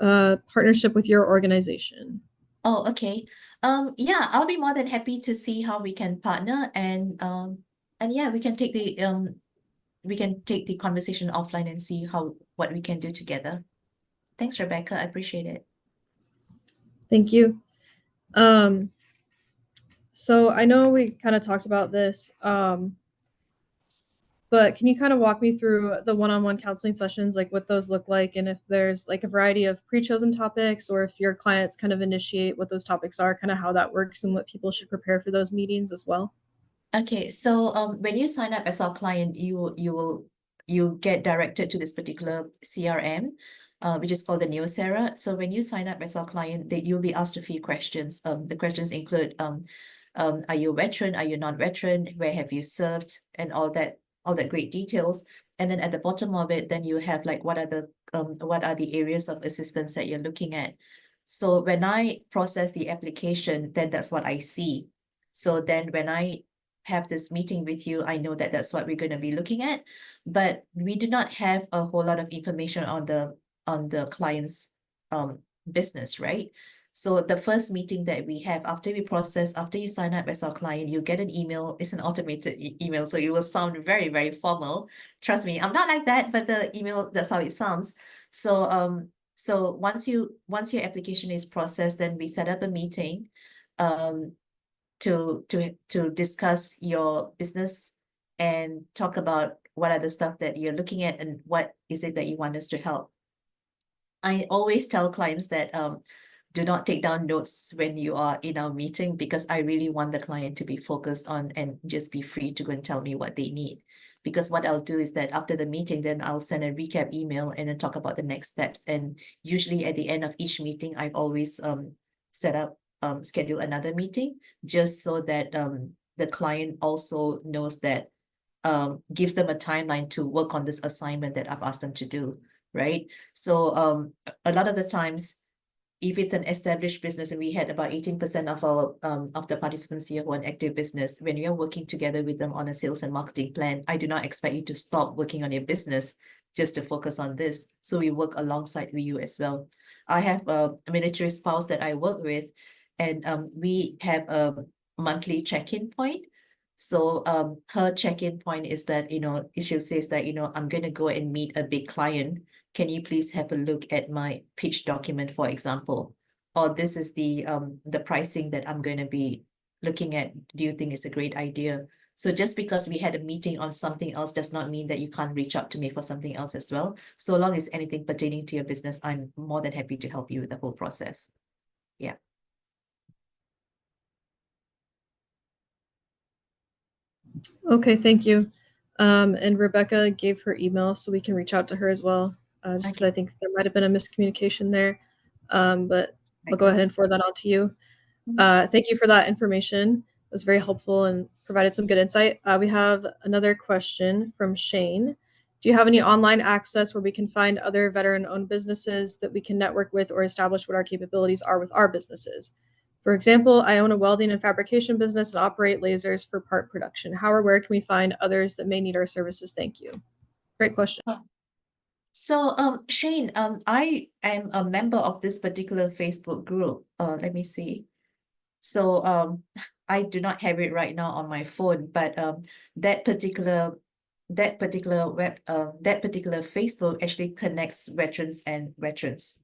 Partnership with your organization. Oh, okay. Yeah, I'll be more than happy to see how we can partner and yeah, we can take the conversation offline and see what we can do together. Thanks, Rebecca. I appreciate it. Thank you. So I know we kind of talked about this, but can you kind of walk me through the one-on-one counseling sessions, like what those look like, and if there's like a variety of pre-chosen topics, or if your clients kind of initiate what those topics are, kind of how that works and what people should prepare for those meetings as well? Okay, so when you sign up as our client, you'll get directed to this particular CRM, which is called the Neosera. So when you sign up as our client, you'll be asked a few questions. The questions include are you a veteran? Are you non-veteran? Where have you served? And all that great details. And then at the bottom of it, then you have like what are the areas of assistance that you're looking at. So when I process the application, then that's what I see. So then when I have this meeting with you, I know that that's what we're going to be looking at, but we do not have a whole lot of information on the client's business, right? So the first meeting that we have after you sign up as our client, you get an email. It's an automated email, so it will sound very, very formal. Trust me, I'm not like that, but the email, that's how it sounds. So once your application is processed, then we set up a meeting to discuss your business and talk about what are the stuff that you're looking at and what is it that you want us to help. I always tell clients that do not take down notes when you are in our meeting because I really want the client to be focused on and just be free to go and tell me what they need. Because what I'll do is that after the meeting, then I'll send a recap email and then talk about the next steps. And usually at the end of each meeting, I've always schedule another meeting just so that the client also knows that gives them a timeline to work on this assignment that I've asked them to do, right? So a lot of the times, if it's an established business and we had about 18% of our of the participants here who are an active business, when we are working together with them on a sales and marketing plan, I do not expect you to stop working on your business just to focus on this. So we work alongside with you as well. I have a military spouse that I work with, and we have a monthly check-in point. So her check-in point is that, she says that, I'm going to go and meet a big client. Can you please have a look at my pitch document, for example? Or this is the pricing that I'm going to be looking at. Do you think it's a great idea? So just because we had a meeting on something else does not mean that you can't reach out to me for something else as well. So long as anything pertaining to your business, I'm more than happy to help you with the whole process. Yeah. Okay, thank you. And Rebecca gave her email, so we can reach out to her as well, just because I think there might have been a miscommunication there. But I'll go ahead and forward that on to you. Thank you for that information. It was very helpful and provided some good insight. We have another question from Shane. Do you have any online access where we can find other veteran-owned businesses that we can network with or establish what our capabilities are with our businesses? For example, I own a welding and fabrication business and operate lasers for part production. How or where can we find others that may need our services? Thank you. Great question. So, Shane, I am a member of this particular Facebook group. Let me see. So, I do not have it right now on my phone, but that particular Facebook actually connects veterans and veterans.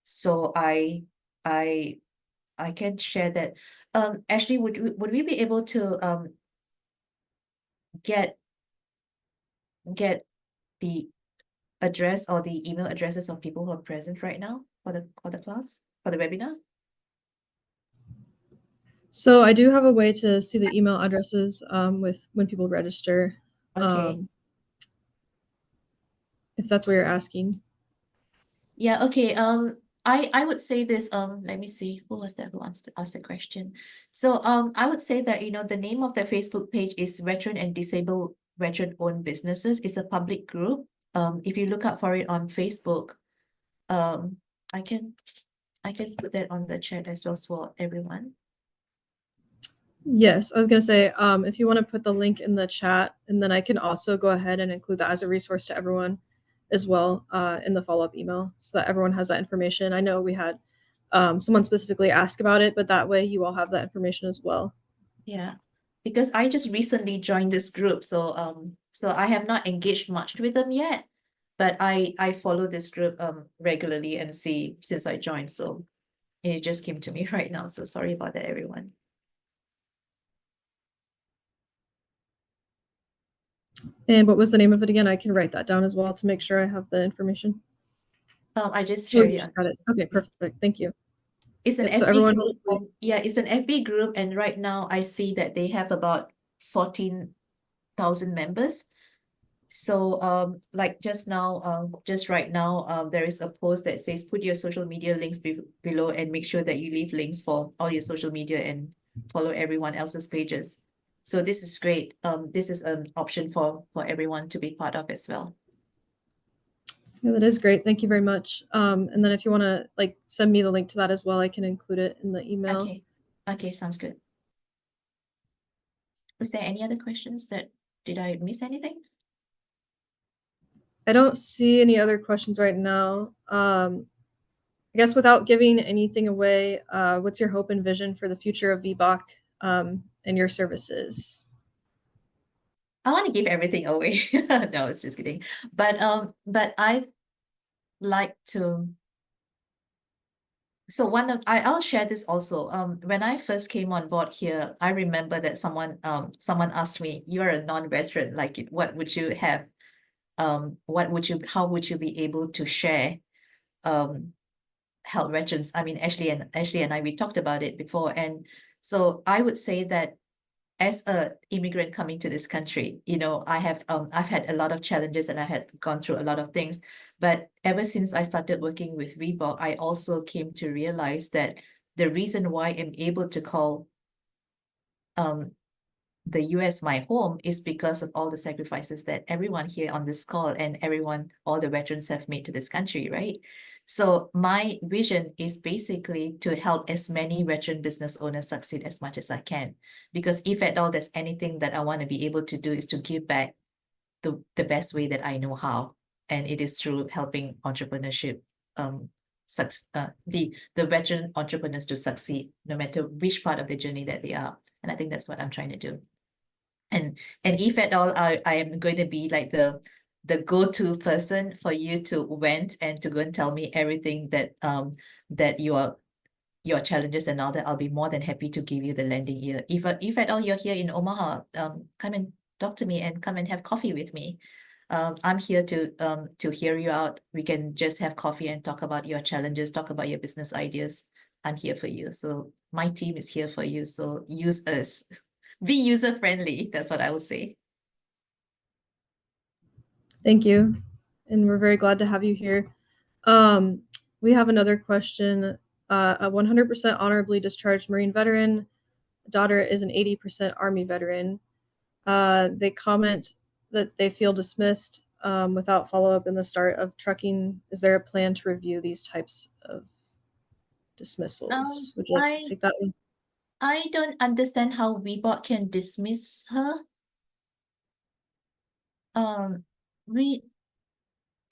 So I can share that. Ashley, would we be able to get the address or the email addresses of people who are present right now for the class, for the webinar? So I do have a way to see the email addresses with when people register. Okay. If that's what you're asking. Yeah, okay. I would say this, let me see, who was that who asked the question? So I would say that, the name of the Facebook page is Veteran and Disabled veteran-owned businesses. It's a public group. If you look up for it on Facebook, I can put that on the chat as well for everyone. Yes, I was gonna say, if you want to put the link in the chat, and then I can also go ahead and include that as a resource to everyone as well in the follow-up email, so that everyone has that information. I know we had someone specifically ask about it, but that way you all have that information as well. Yeah, because I just recently joined this group, so I have not engaged much with them yet, but I follow this group regularly and see since I joined, so it just came to me right now. So sorry about that, everyone. And what was the name of it again? I can write that down as well to make sure I have the information. I just Oh, shared you it. just got it. Okay, perfect. Thank you. It's an Yep, so FB everyone group. Yeah, it's an FB group, and right now I see that they have about 14,000 members. So like just right now, there is a post that says put your social media links below and make sure that you leave links for all your social media and follow everyone else's pages. So this is great. This is an option for everyone to be part of as well. Yeah, that is great. Thank you very much. And then if you want to like send me the link to that as well, I can include it in the email. Okay, sounds good. Was there any other questions did I miss anything? I don't see any other questions right now. I guess without giving anything away, what's your hope and vision for the future of VBOC and your services? I want to give everything away. No, it's just kidding. But I'd like to. So I'll share this also. When I first came on board here, I remember that someone asked me, "You're a non-veteran. Like, what would you have? How would you be able to share help veterans?" I mean, Ashley and I, we talked about it before, and so I would say that as a immigrant coming to this country, I've had a lot of challenges and I had gone through a lot of things. But ever since I started working with VBOC, I also came to realize that the reason why I'm able to call the US my home is because of all the sacrifices that everyone here on this call and all the veterans have made to this country, right? So my vision is basically to help as many veteran business owners succeed as much as I can. Because if at all there's anything that I want to be able to do is to give back the best way that I know how. And it is through helping entrepreneurship, the veteran entrepreneurs to succeed no matter which part of the journey that they are. And I think that's what I'm trying to do. And if at all I am going to be like the go-to person for you to vent and to go and tell me everything that that your challenges and all that, I'll be more than happy to give you the lending ear. If at all you're here in Omaha, come and talk to me and come and have coffee with me. I'm here to hear you out. We can just have coffee and talk about your challenges, talk about your business ideas. I'm here for you. So my team is here for you. So use us. Be user-friendly. That's what I will say. Thank you. And we're very glad to have you here. We have another question. A 100% honorably discharged Marine veteran, daughter is an 80% Army veteran. They comment that they feel dismissed without follow-up in the start of trucking. Is there a plan to review these types of dismissals? Would you like to take that one? I don't understand how VBOC can dismiss her. I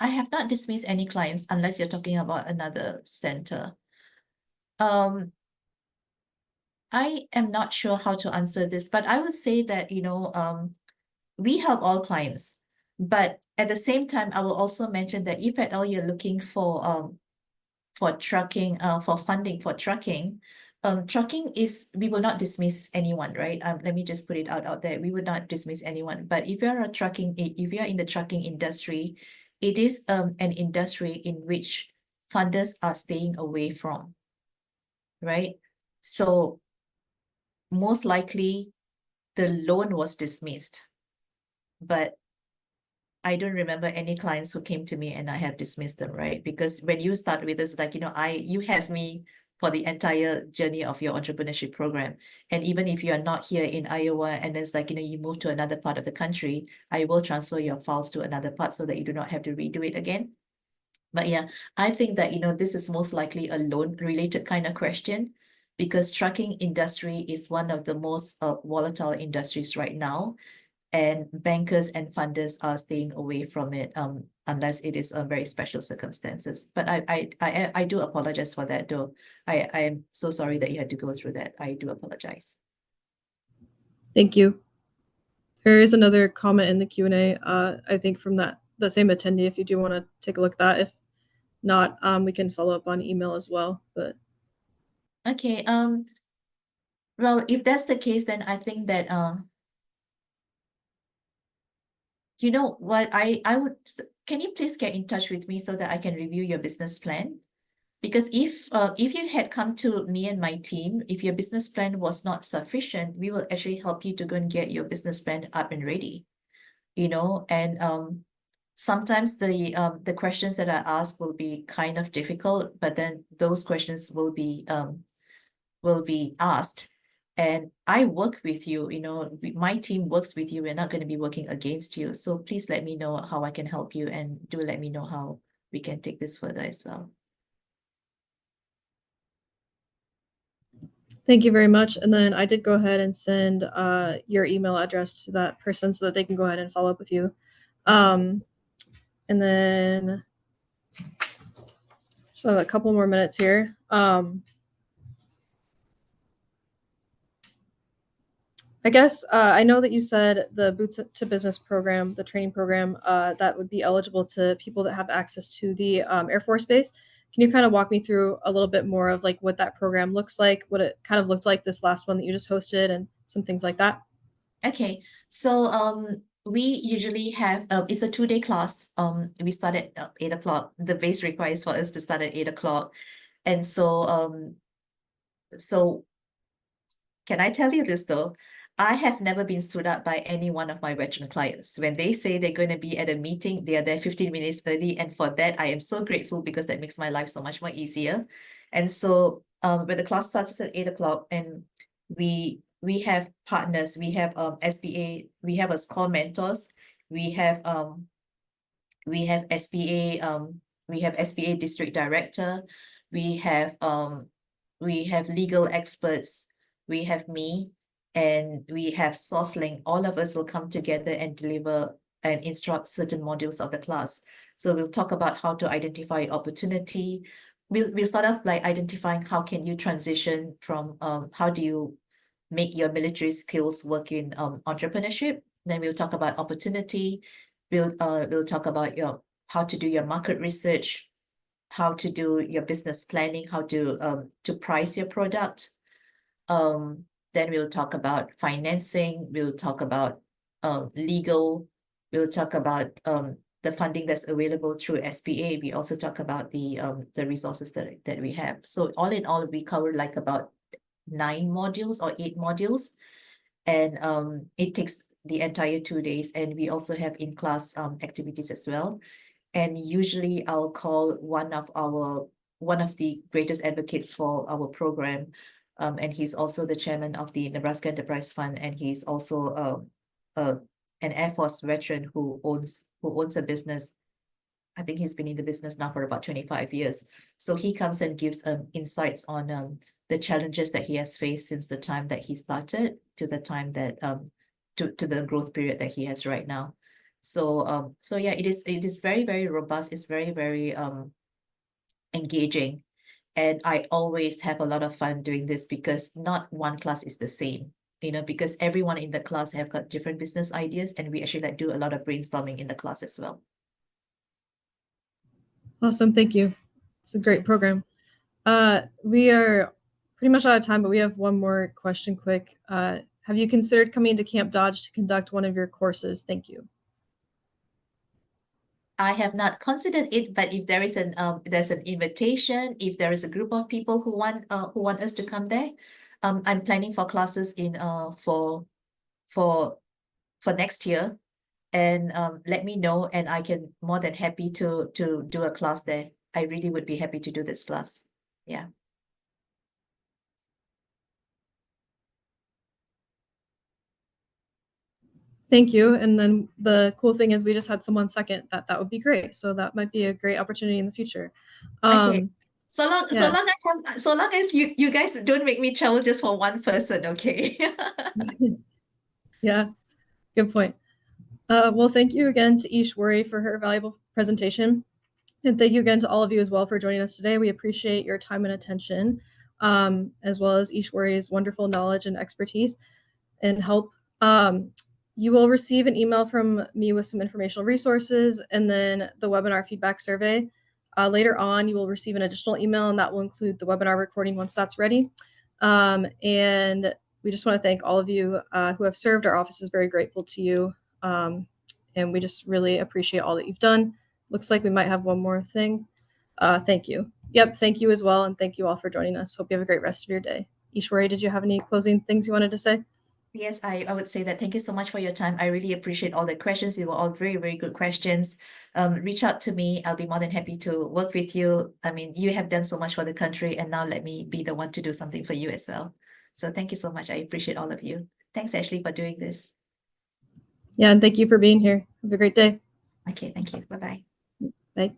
have not dismissed any clients unless you're talking about another center. I am not sure how to answer this, but I would say that, we help all clients. But at the same time, I will also mention that if at all you're looking for trucking, for funding for trucking, trucking we will not dismiss anyone, right? Let me just put it out there. We would not dismiss anyone. But if you're in the trucking industry, it is an industry in which funders are staying away from, right? So most likely the loan was dismissed, but I don't remember any clients who came to me and I have dismissed them, right? Because when you start with us, like, you have me for the entire journey of your entrepreneurship program. And even if you are not here in Iowa and then it's like, you move to another part of the country, I will transfer your files to another part so that you do not have to redo it again. But yeah, I think that, this is most likely a loan related kind of question, because trucking industry is one of the most volatile industries right now. And bankers and funders are staying away from it unless it is a very special circumstances. But I do apologize for that though. I am so sorry that you had to go through that. I do apologize. Thank you. There is another comment in the Q&A, I think from the same attendee, if you do want to take a look at that. If not, we can follow up on email as well. But okay, well, if that's the case, then I think that you know what, I would, can you please get in touch with me so that I can review your business plan? Because if you had come to me and my team, if your business plan was not sufficient, we will actually help you to go and get your business plan up and ready, and sometimes the questions that I ask will be kind of difficult, but then those questions will be asked. And I work with you, my team works with you. We're not going to be working against you. So please let me know how I can help you, and do let me know how we can take this further as well. thank you very much. And then I did go ahead and send your email address to that person so that they can go ahead and follow up with you. And then just have a couple more minutes here. I guess I know that you said the Boots to Business program, the training program, that would be eligible to people that have access to the Air Force Base. Can you kind of walk me through a little bit more of like what that program looks like, what it kind of looked like this last one that you just hosted, and some things like that? Okay, so we usually have it's a 2-day class. We start at 8 o'clock. The base requires for us to start at 8 o'clock. And so can I tell you this though? I have never been stood up by any one of my veteran clients. When they say they're going to be at a meeting, they are there 15 minutes early. And for that, I am so grateful, because that makes my life so much more easier. And so when the class starts at 8 o'clock, and we have partners, we have SBA, we have us call mentors, we have SBA, we have SBA district director, we have legal experts, we have me, and we have SourceLink. All of us will come together and deliver and instruct certain modules of the class. So we'll talk about how to identify opportunity. We'll start off by identifying how can you transition from how do you make your military skills work in entrepreneurship. Then we'll talk about opportunity. We'll talk about how to do your market research, how to do your business planning, how to price your product. Then we'll talk about financing. We'll talk about legal. We'll talk about the funding that's available through SBA. We also talk about the resources that we have. So all in all, we cover like about 9 modules or 8 modules, and it takes the entire 2 days. And we also have in-class activities as well. And usually I'll call one of the greatest advocates for our program, and he's also the chairman of the Nebraska Enterprise Fund, and he's also an Air Force veteran who owns a business. I think he's been in the business now for about 25 years. So he comes and gives insights on the challenges that he has faced since the time that he started to the time that to the growth period that he has right now. So yeah, it is very, very robust. It's very, very engaging. And I always have a lot of fun doing this, because not one class is the same, because everyone in the class have got different business ideas, and we actually do a lot of brainstorming in the class as well. Awesome, thank you. It's a great program. We are pretty much out of time, but we have one more question quick. Have you considered coming to Camp Dodge to conduct one of your courses? Thank you. I have not considered it, but if there is there's an invitation, if there is a group of people who want us to come there, I'm planning for classes in for next year, and let me know, and I can more than happy to do a class there. I really would be happy to do this class. Yeah. Thank you. And then the cool thing is we just had someone second that would be great. So that might be a great opportunity in the future. Okay. So yeah. long as you guys don't make me travel just for one person, okay? Yeah, good point. Well, thank you again to Ishwari for her valuable presentation. And thank you again to all of you as well for joining us today. We appreciate your time and attention, as well as Ishwari's wonderful knowledge and expertise and help. You will receive an email from me with some informational resources and then the webinar feedback survey. Later on, you will receive an additional email, and that will include the webinar recording once that's ready. And we just want to thank all of you who have served. Our office is very grateful to you. And we just really appreciate all that you've done. Looks like we might have one more thing. Thank you. Yep, thank you as well. And thank you all for joining us. Hope you have a great rest of your day. Ishwari, did you have any closing things you wanted to say? Yes, I would say that thank you so much for your time. I really appreciate all the questions. They were all very, very good questions. Reach out to me. I'll be more than happy to work with you. I mean, you have done so much for the country, and now let me be the one to do something for you as well. So thank you so much. I appreciate all of you. Thanks, Ashley, for doing this. Yeah, and thank you for being here. Have a great day. Okay, thank you. Bye-bye. Bye.